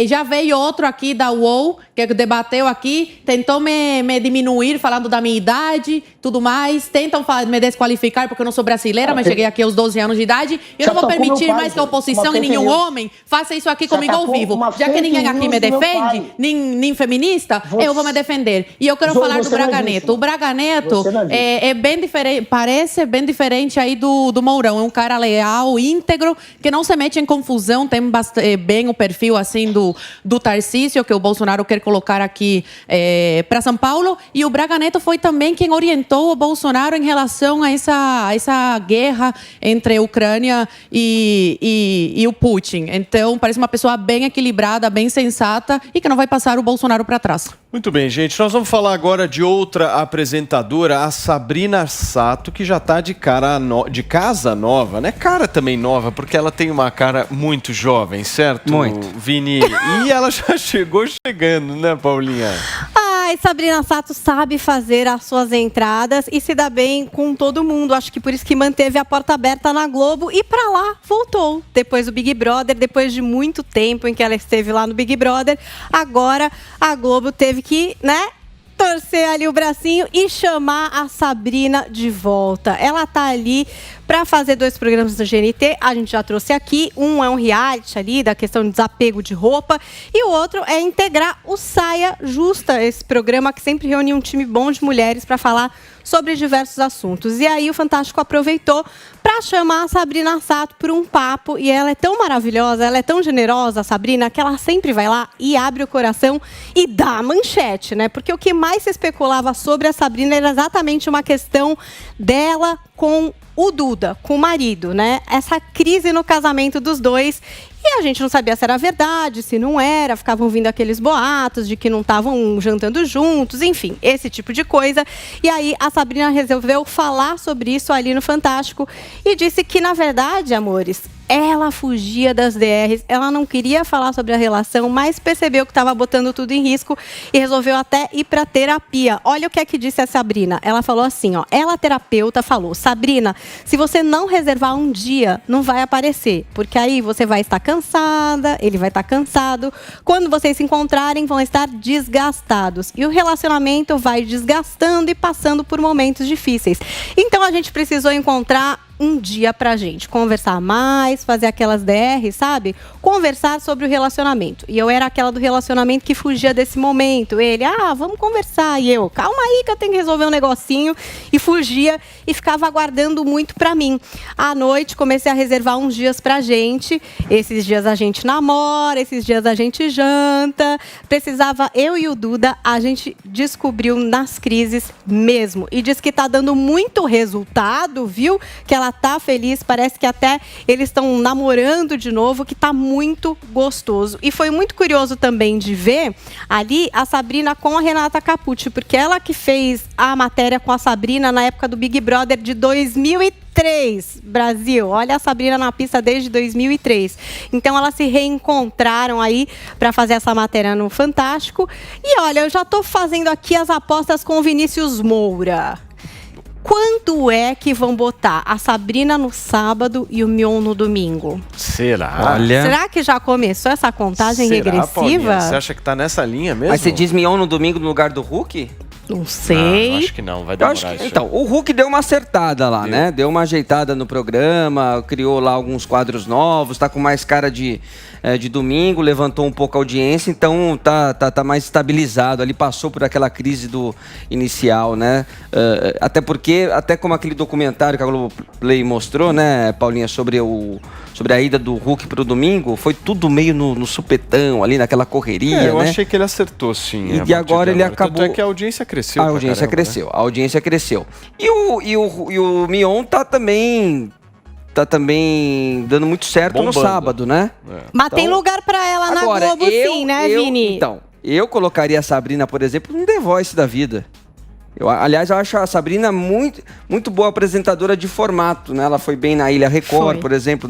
Já veio outro aqui da UOL, que debateu aqui, tentou me diminuir, falando da minha idade, tudo mais. Tentam me desqualificar porque eu não sou brasileira, mas cheguei aqui aos 12 anos de idade. Eu não vou permitir mais que a oposição e nenhum homem faça isso aqui comigo ao vivo. Já que ninguém aqui me defende, nem feminista, eu vou me defender. E eu quero falar do Braga Neto. O Braga Neto é bem diferente, parece bem diferente aí do Mourão. É um cara leal, íntegro, que não se mete em confusão, tem bem o perfil assim do Tarcísio, que o Bolsonaro quer colocar aqui para São Paulo. E o Braga Neto foi também quem orientou o Bolsonaro em relação a essa guerra entre a Ucrânia e o Putin. Então, parece uma pessoa bem equilibrada, bem sensata e que não vai passar o Bolsonaro para trás. Muito bem, gente. Nós vamos falar agora de outra apresentadora, a Sabrina Sato, que já está de casa nova, né? Cara também nova, porque ela tem uma cara muito jovem, certo, muito. Vini? E ela já chegou chegando, né, Paulinha? Ai, Sabrina Sato sabe fazer as suas entradas e se dá bem com todo mundo. Acho que por isso que manteve a porta aberta na Globo e pra lá voltou. Depois do Big Brother, depois de muito tempo em que ela esteve lá no Big Brother, agora a Globo teve que, torcer ali o bracinho e chamar a Sabrina de volta. Ela tá ali para fazer 2 programas do GNT, a gente já trouxe aqui. Um é um reality ali, da questão de desapego de roupa, e o outro é integrar o Saia Justa, esse programa que sempre reúne um time bom de mulheres para falar sobre diversos assuntos. E aí o Fantástico aproveitou para chamar a Sabrina Sato por um papo, e ela é tão maravilhosa, ela é tão generosa, a Sabrina, que ela sempre vai lá e abre o coração e dá a manchete, né? Porque o que mais se especulava sobre a Sabrina era exatamente uma questão dela com o Duda, com o marido, né? Essa crise no casamento dos dois. E a gente não sabia se era verdade, se não era. Ficavam vindo aqueles boatos de que não estavam jantando juntos, enfim, esse tipo de coisa. E aí a Sabrina resolveu falar sobre isso ali no Fantástico e disse que, na verdade, amores, ela fugia das DRs, ela não queria falar sobre a relação, mas percebeu que estava botando tudo em risco e resolveu até ir para terapia. Olha o que é que disse a Sabrina. Ela falou assim, ela, terapeuta, falou: Sabrina, se você não reservar um dia, não vai aparecer, porque aí você vai estar cansada, ele vai estar cansado. Quando vocês se encontrarem, vão estar desgastados. E o relacionamento vai desgastando e passando por momentos difíceis. Então a gente precisou encontrar um dia pra gente conversar mais, fazer aquelas DR, sabe? Conversar sobre o relacionamento. E eu era aquela do relacionamento que fugia desse momento. Ele, vamos conversar. E eu, calma aí que eu tenho que resolver um negocinho. E fugia e ficava aguardando muito pra mim. À noite, comecei a reservar uns dias pra gente. Esses dias a gente namora, esses dias a gente janta. Precisava, eu e o Duda, a gente descobriu nas crises mesmo. E diz que tá dando muito resultado, viu? Que ela tá feliz, parece que até eles estão namorando de novo, que tá muito gostoso. E foi muito curioso também de ver ali a Sabrina com a Renata Capucci, porque ela que fez a matéria com a Sabrina na época do Big Brother de 2003, Brasil. Olha a Sabrina na pista desde 2003. Então elas se reencontraram aí para fazer essa matéria no Fantástico. E olha, eu já tô fazendo aqui as apostas com o Vinícius Moura. Quando é que vão botar a Sabrina no sábado e o Mion no domingo? Será? Olha. Será que já começou essa contagem regressiva? Paulinha? Você acha que tá nessa linha mesmo? Mas você diz Mion no domingo no lugar do Hulk? Não sei. Acho que não, vai demorar isso. Então, o Hulk deu uma acertada lá, né? Deu uma ajeitada no programa, criou lá alguns quadros novos, tá com mais cara de domingo, levantou um pouco a audiência, então tá mais estabilizado. Ali passou por aquela crise do inicial, né? Até porque, até como aquele documentário que a Globoplay mostrou, né, Paulinha, sobre a ida do Hulk pro domingo, foi tudo meio no supetão, ali naquela correria, eu né? achei que ele acertou, sim. E agora ele acabou... Tanto é que a audiência cresceu. A audiência cresceu, a audiência cresceu. E o Mion tá também dando muito certo no sábado, né? Mas tem lugar pra ela na Globo sim, né, Vini? Então, eu colocaria a Sabrina, por exemplo, no The Voice da vida. Aliás, eu acho a Sabrina muito, muito boa apresentadora de formato, né? Ela foi bem na Ilha Record, por exemplo,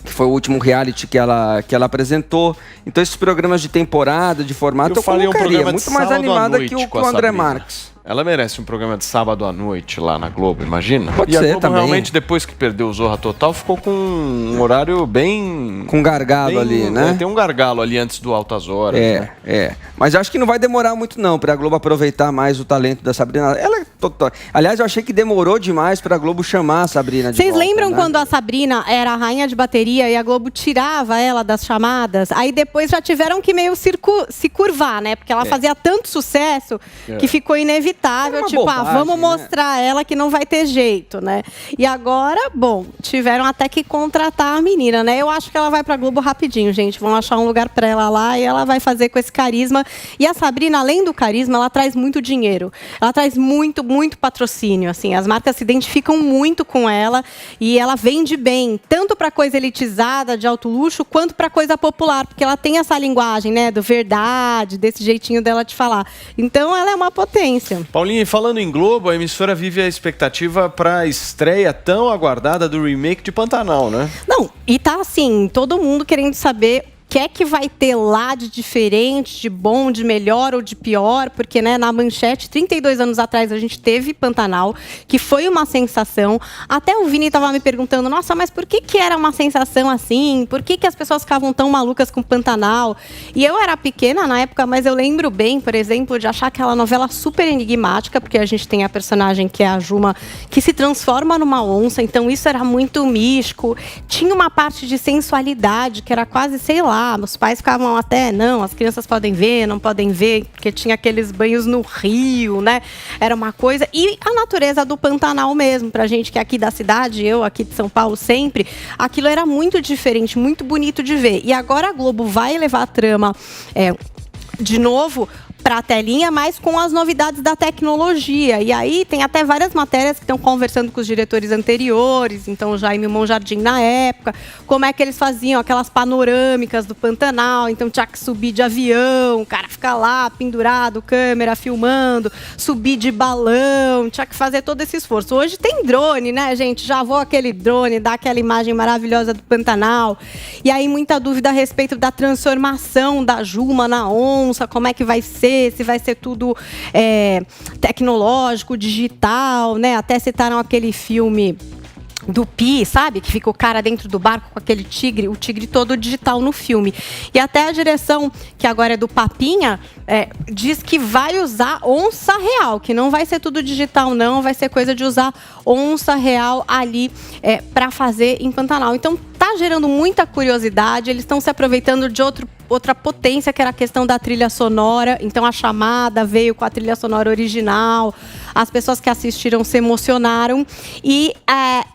que foi o último reality que ela apresentou. Então, esses programas de temporada, de formato, eu colocaria. Muito mais animada que o André Marques. Ela merece um programa de sábado à noite lá na Globo, imagina? Pode e a ser Globo também. realmente, depois que perdeu o Zorra Total, ficou com um horário bem... Com gargalo ali, né? Tem um gargalo ali antes do Altas Horas, né? Mas eu acho que não vai demorar muito não, pra Globo aproveitar mais o talento da Sabrina. Ela é total... Aliás, eu achei que demorou demais pra Globo chamar a Sabrina de volta. Vocês lembram né? quando a Sabrina era a rainha de bateria e a Globo tirava ela das chamadas? Aí depois já tiveram que meio se curvar, né? Porque ela fazia tanto sucesso que ficou inevitável. Tipo, vamos mostrar ela que não vai ter jeito, né? E agora, bom, tiveram até que contratar a menina, né? Eu acho que ela vai pra Globo rapidinho, gente. Vão achar um lugar pra ela lá e ela vai fazer com esse carisma. E a Sabrina, além do carisma, ela traz muito dinheiro. Ela traz muito, muito patrocínio, assim. As marcas se identificam muito com ela e ela vende bem, tanto pra coisa elitizada, de alto luxo, quanto pra coisa popular, porque ela tem essa linguagem, né? Do verdade, desse jeitinho dela de falar. Então, ela é uma potência. Paulinha, falando em Globo, a emissora vive a expectativa para a estreia tão aguardada do remake de Pantanal, né? Não, e tá assim, todo mundo querendo saber o que é que vai ter lá de diferente, de bom, de melhor ou de pior, porque, né, na Manchete, 32 anos atrás, a gente teve Pantanal, que foi uma sensação. Até o Vini estava me perguntando, nossa, mas por que era uma sensação assim? Por que as pessoas ficavam tão malucas com Pantanal? E eu era pequena na época, mas eu lembro bem, por exemplo, de achar aquela novela super enigmática, porque a gente tem a personagem que é a Juma, que se transforma numa onça, então isso era muito místico. Tinha uma parte de sensualidade, que era quase, sei lá, os pais ficavam até, não, as crianças podem ver, não podem ver, porque tinha aqueles banhos no rio, né? Era uma coisa. E a natureza do Pantanal mesmo, pra gente que é aqui da cidade, eu aqui de São Paulo sempre, aquilo era muito diferente, muito bonito de ver. E agora a Globo vai levar a trama de novo para a telinha, mas com as novidades da tecnologia. E aí tem até várias matérias que estão conversando com os diretores anteriores, então o Jaime Monjardim na época, como é que eles faziam aquelas panorâmicas do Pantanal, então tinha que subir de avião, o cara ficar lá pendurado, câmera filmando, subir de balão, tinha que fazer todo esse esforço. Hoje tem drone, né, gente? Já voa aquele drone, dá aquela imagem maravilhosa do Pantanal. E aí muita dúvida a respeito da transformação da Juma na onça, como é que vai ser, se vai ser tudo tecnológico, digital, né? Até citaram aquele filme do Pi, sabe? Que fica o cara dentro do barco com aquele tigre, o tigre todo digital no filme. E até a direção, que agora é do Papinha, diz que vai usar onça real, que não vai ser tudo digital, não, vai ser coisa de usar onça real ali para fazer em Pantanal. Então, tá gerando muita curiosidade, eles estão se aproveitando de outra potência, que era a questão da trilha sonora. Então, a chamada veio com a trilha sonora original, as pessoas que assistiram se emocionaram e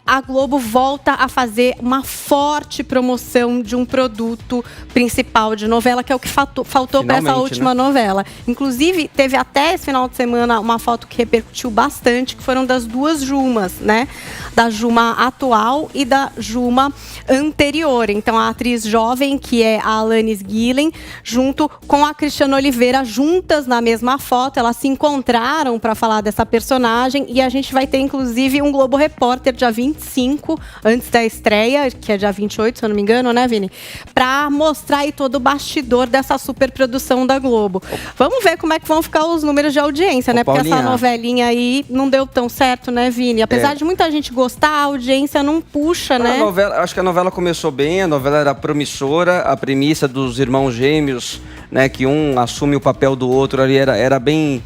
a Globo volta a fazer uma forte promoção de um produto principal de novela, que é o que faltou para essa última novela. Inclusive, teve até esse final de semana uma foto que repercutiu bastante, que foram das duas Jumas, né? Da Juma atual e da Juma anterior. Então, a atriz jovem, que é a Alanis Guilhem, junto com a Cristiana Oliveira, juntas na mesma foto, elas se encontraram para falar dessa personagem e a gente vai ter, inclusive, um Globo Repórter dia 25, antes da estreia, que é dia 28, se eu não me engano, né, Vini? Para mostrar aí todo o bastidor dessa superprodução da Globo. Vamos ver como é que vão ficar os números de audiência, né? Porque essa novelinha aí não deu tão certo, né, Vini? Apesar de muita gente gostar, a audiência não puxa, né? Acho que a novela começou bem, a novela era promissora, a premissa dos irmãos gêmeos, né, que um assume o papel do outro ali, era bem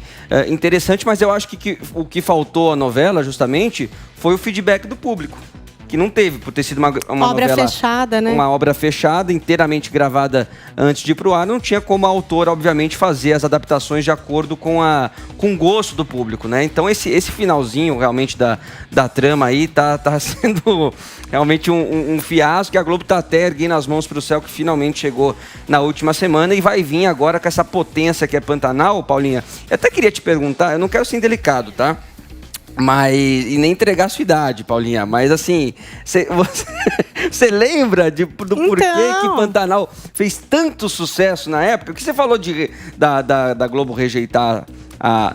interessante, mas eu acho que o que faltou à novela, justamente, foi o feedback do público. que não teve, por ter sido uma obra novela fechada, né? Uma obra fechada, inteiramente gravada antes de ir pro ar, não tinha como a autora, obviamente, fazer as adaptações de acordo com o gosto do público, né? Então esse finalzinho realmente da trama aí tá sendo realmente um fiasco, que a Globo tá até erguendo as mãos pro céu, que finalmente chegou na última semana e vai vir agora com essa potência que é Pantanal, Paulinha. Eu até queria te perguntar, eu não quero ser indelicado, tá? E nem entregar a sua idade, Paulinha. Mas assim, você lembra do porquê que Pantanal fez tanto sucesso na época? O que você falou da Globo rejeitar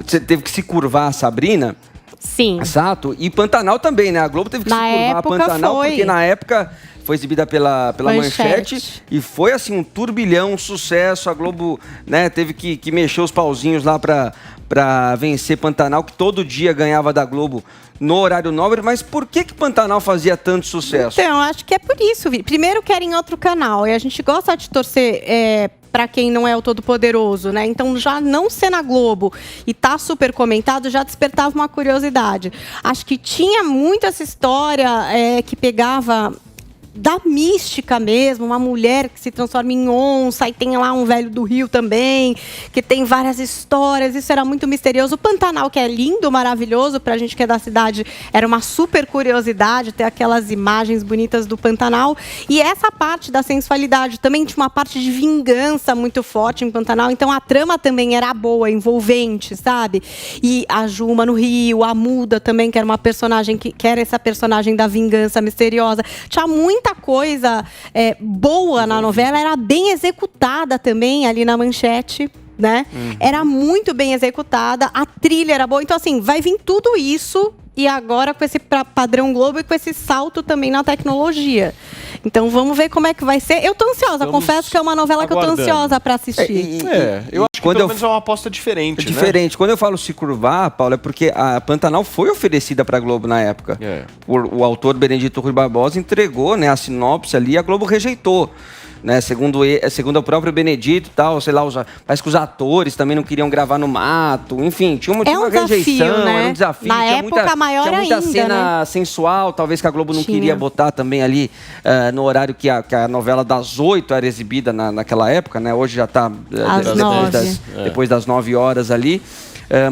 você teve que se curvar a Sabrina? Sim. Exato. E Pantanal também, né? A Globo teve que se curvar a Pantanal, porque na época foi exibida pela Manchete e foi assim um turbilhão, um sucesso. A Globo, né, teve que mexer os pauzinhos lá pra vencer Pantanal, que todo dia ganhava da Globo no horário nobre. Mas por que Pantanal fazia tanto sucesso? Então, acho que é por isso, Vi. Primeiro, querem outro canal. E a gente gosta de torcer para quem não é o todo-poderoso, né? Então, já não ser na Globo e tá super comentado, já despertava uma curiosidade. Acho que tinha muito essa história que pegava da mística mesmo, uma mulher que se transforma em onça, e tem lá um velho do Rio também, que tem várias histórias, isso era muito misterioso. O Pantanal, que é lindo, maravilhoso, pra gente que é da cidade, era uma super curiosidade ter aquelas imagens bonitas do Pantanal. E essa parte da sensualidade também tinha uma parte de vingança muito forte em Pantanal, então a trama também era boa, envolvente, sabe? E a Juma no Rio, a Muda também, que era uma personagem que era essa personagem da vingança misteriosa. Tinha muita coisa boa na novela, era bem executada também ali na Manchete, né? Era muito bem executada, a trilha era boa, então assim, vai vir tudo isso e agora com esse padrão Globo e com esse salto também na tecnologia. Então vamos ver como é que vai ser. Eu tô ansiosa, confesso que é uma novela que eu tô ansiosa pra assistir. Eu acho que pelo menos é uma aposta diferente, É diferente. Né? Quando eu falo se curvar, Paulo, é porque a Pantanal foi oferecida pra Globo na época. O autor Benedito Rui Barbosa entregou, né, a sinopse ali e a Globo rejeitou. Né, segundo o próprio Benedito e tal, sei lá, parece que os atores também não queriam gravar no mato, enfim, tinha uma rejeição, né? Era um desafio. Na época maior tinha muita ainda, cena né? sensual, talvez que a Globo não queria botar também ali no horário que a novela das 8 era exibida naquela época, né? Hoje já está depois das 9 horas ali.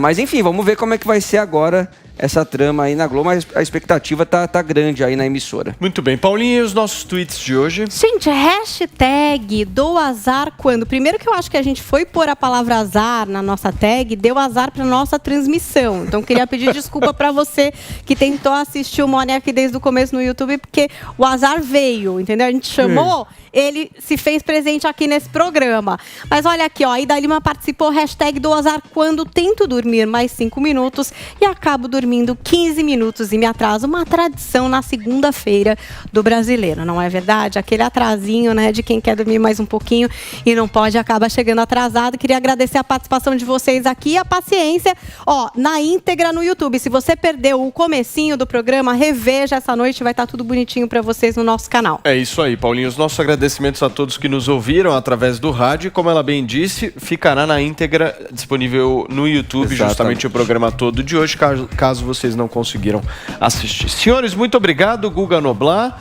Mas enfim, vamos ver como é que vai ser agora essa trama aí na Globo, mas a expectativa tá grande aí na emissora. Muito bem. Paulinha, e os nossos tweets de hoje? Gente, hashtag dou azar quando. Primeiro que eu acho que a gente foi pôr a palavra azar na nossa tag, deu azar pra nossa transmissão. Então queria pedir desculpa pra você que tentou assistir o Morning aqui desde o começo no YouTube, porque o azar veio, entendeu? A gente chamou, ele se fez presente aqui nesse programa. Mas olha aqui, ó, a Ida Lima participou, hashtag dou azar quando tento dormir mais 5 minutos e acabo dormindo 15 minutos e me atraso. Uma tradição na segunda-feira do brasileiro, não é verdade? Aquele atrasinho, né, de quem quer dormir mais um pouquinho e não pode, acaba chegando atrasado. Queria agradecer a participação de vocês aqui e a paciência, ó, na íntegra no YouTube. Se você perdeu o comecinho do programa, reveja essa noite, vai estar tudo bonitinho para vocês no nosso canal. É isso aí, Paulinho. Os nossos agradecimentos a todos que nos ouviram através do rádio. Como ela bem disse, ficará na íntegra disponível no YouTube, justamente o programa todo de hoje, caso vocês não conseguiram assistir. Senhores, muito obrigado. Guga Noblar,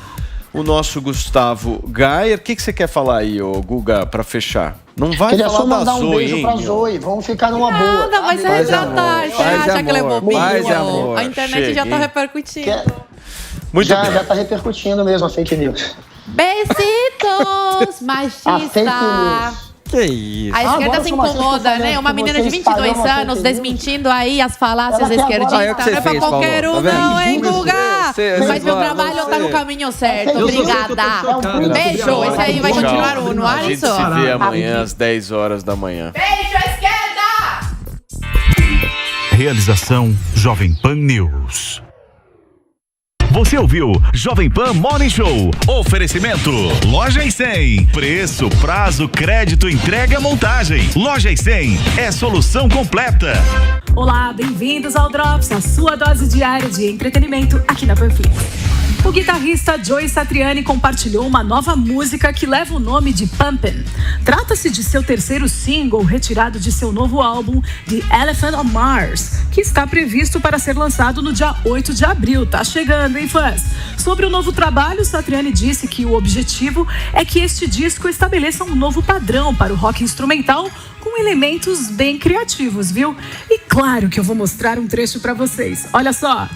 o nosso Gustavo Gayer. O que você quer falar aí, ô Guga, para fechar? Não vai Queria falar só mandar da um Zoe, beijo pra Zoe. Vamos ficar numa boa. Nada, vai se retratar. Você acha que ele é bobinho? A internet já tá repercutindo. Já tá repercutindo mesmo a fake news. Besitos, machista. Que isso? A esquerda se incomoda, né? Uma menina de 22 anos desmentindo aí as falácias esquerdistas. Não é pra qualquer um, não, hein, Guga? Mas meu trabalho tá no caminho certo. Obrigada. Um beijo. Esse aí vai continuar no ar, isso? A gente se vê amanhã às 10 horas da manhã. Beijo, esquerda! Realização Jovem Pan News. Você ouviu Jovem Pan Morning Show. Oferecimento Loja e 100. Preço, prazo, crédito, entrega e montagem. Loja e 100 é solução completa. Olá, bem-vindos ao Drops, a sua dose diária de entretenimento aqui na Panflix. O guitarrista Joey Satriani compartilhou uma nova música que leva o nome de Pumpin'. Trata-se de seu terceiro single retirado de seu novo álbum The Elephant on Mars, que está previsto para ser lançado no dia 8 de abril. Tá chegando, hein, fãs? Sobre o novo trabalho, Satriani disse que o objetivo é que este disco estabeleça um novo padrão para o rock instrumental com elementos bem criativos, viu? E claro que eu vou mostrar um trecho para vocês. Olha só!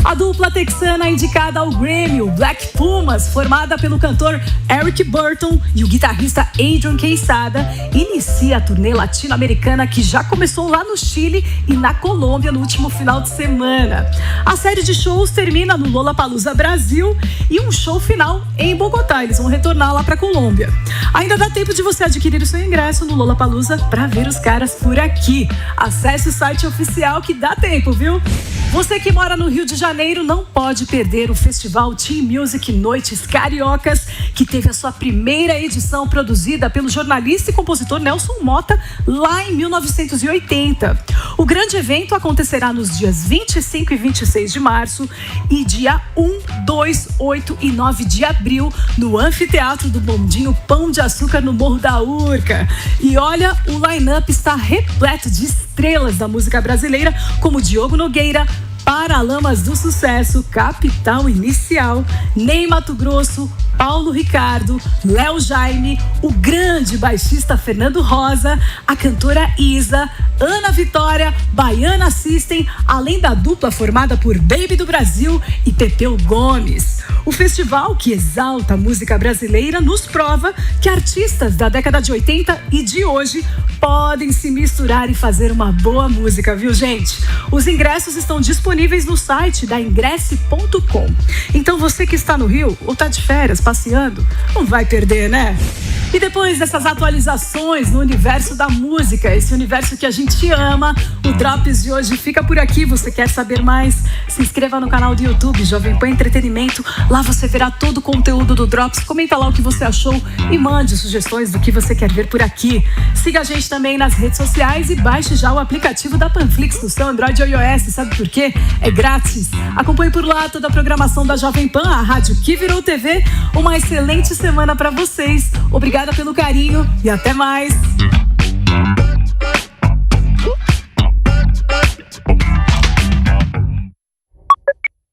A dupla texana indicada ao Grammy, o Black Pumas, formada pelo cantor Eric Burton e o guitarrista Adrian Quesada, inicia a turnê latino-americana que já começou lá no Chile e na Colômbia no último final de semana. A série de shows termina no Lollapalooza Brasil e um show final em Bogotá. Eles vão retornar lá para Colômbia. Ainda dá tempo de você adquirir o seu ingresso no Lollapalooza para ver os caras por aqui. Acesse o site oficial que dá tempo, viu? Você que mora no Rio de Janeiro não pode perder o festival Team Music Noites Cariocas, que teve a sua primeira edição produzida pelo jornalista e compositor Nelson Motta lá em 1980. O grande evento acontecerá nos dias 25 e 26 de março e dia 1, 2, 8 e 9 de abril no Anfiteatro do Bondinho Pão de Açúcar no Morro da Urca. E olha, o line-up está repleto de estrelas da música brasileira, como Diogo Nogueira, Paralamas do Sucesso, Capital Inicial, Ney Matogrosso, Paulo Ricardo, Léo Jaime, o grande baixista Fernando Rosa, a cantora Isa, Ana Vitória, Baiana System, além da dupla formada por Baby do Brasil e Pepeu Gomes. O festival, que exalta a música brasileira, nos prova que artistas da década de 80 e de hoje podem se misturar e fazer uma boa música, viu, gente? Os ingressos estão disponíveis no site da ingresse.com. Então você que está no Rio ou está de férias, passeando, não vai perder, né? E depois dessas atualizações no universo da música, esse universo que a gente ama, o Drops de hoje fica por aqui. Você quer saber mais? Se inscreva no canal do YouTube Jovem Pan Entretenimento. Lá você verá todo o conteúdo do Drops. Comenta lá o que você achou e mande sugestões do que você quer ver por aqui. Siga a gente também nas redes sociais e baixe já o aplicativo da Panflix no seu Android ou iOS. Sabe por quê? É grátis. Acompanhe por lá toda a programação da Jovem Pan, a rádio que virou TV. Uma excelente semana para vocês. Obrigada pelo carinho e até mais.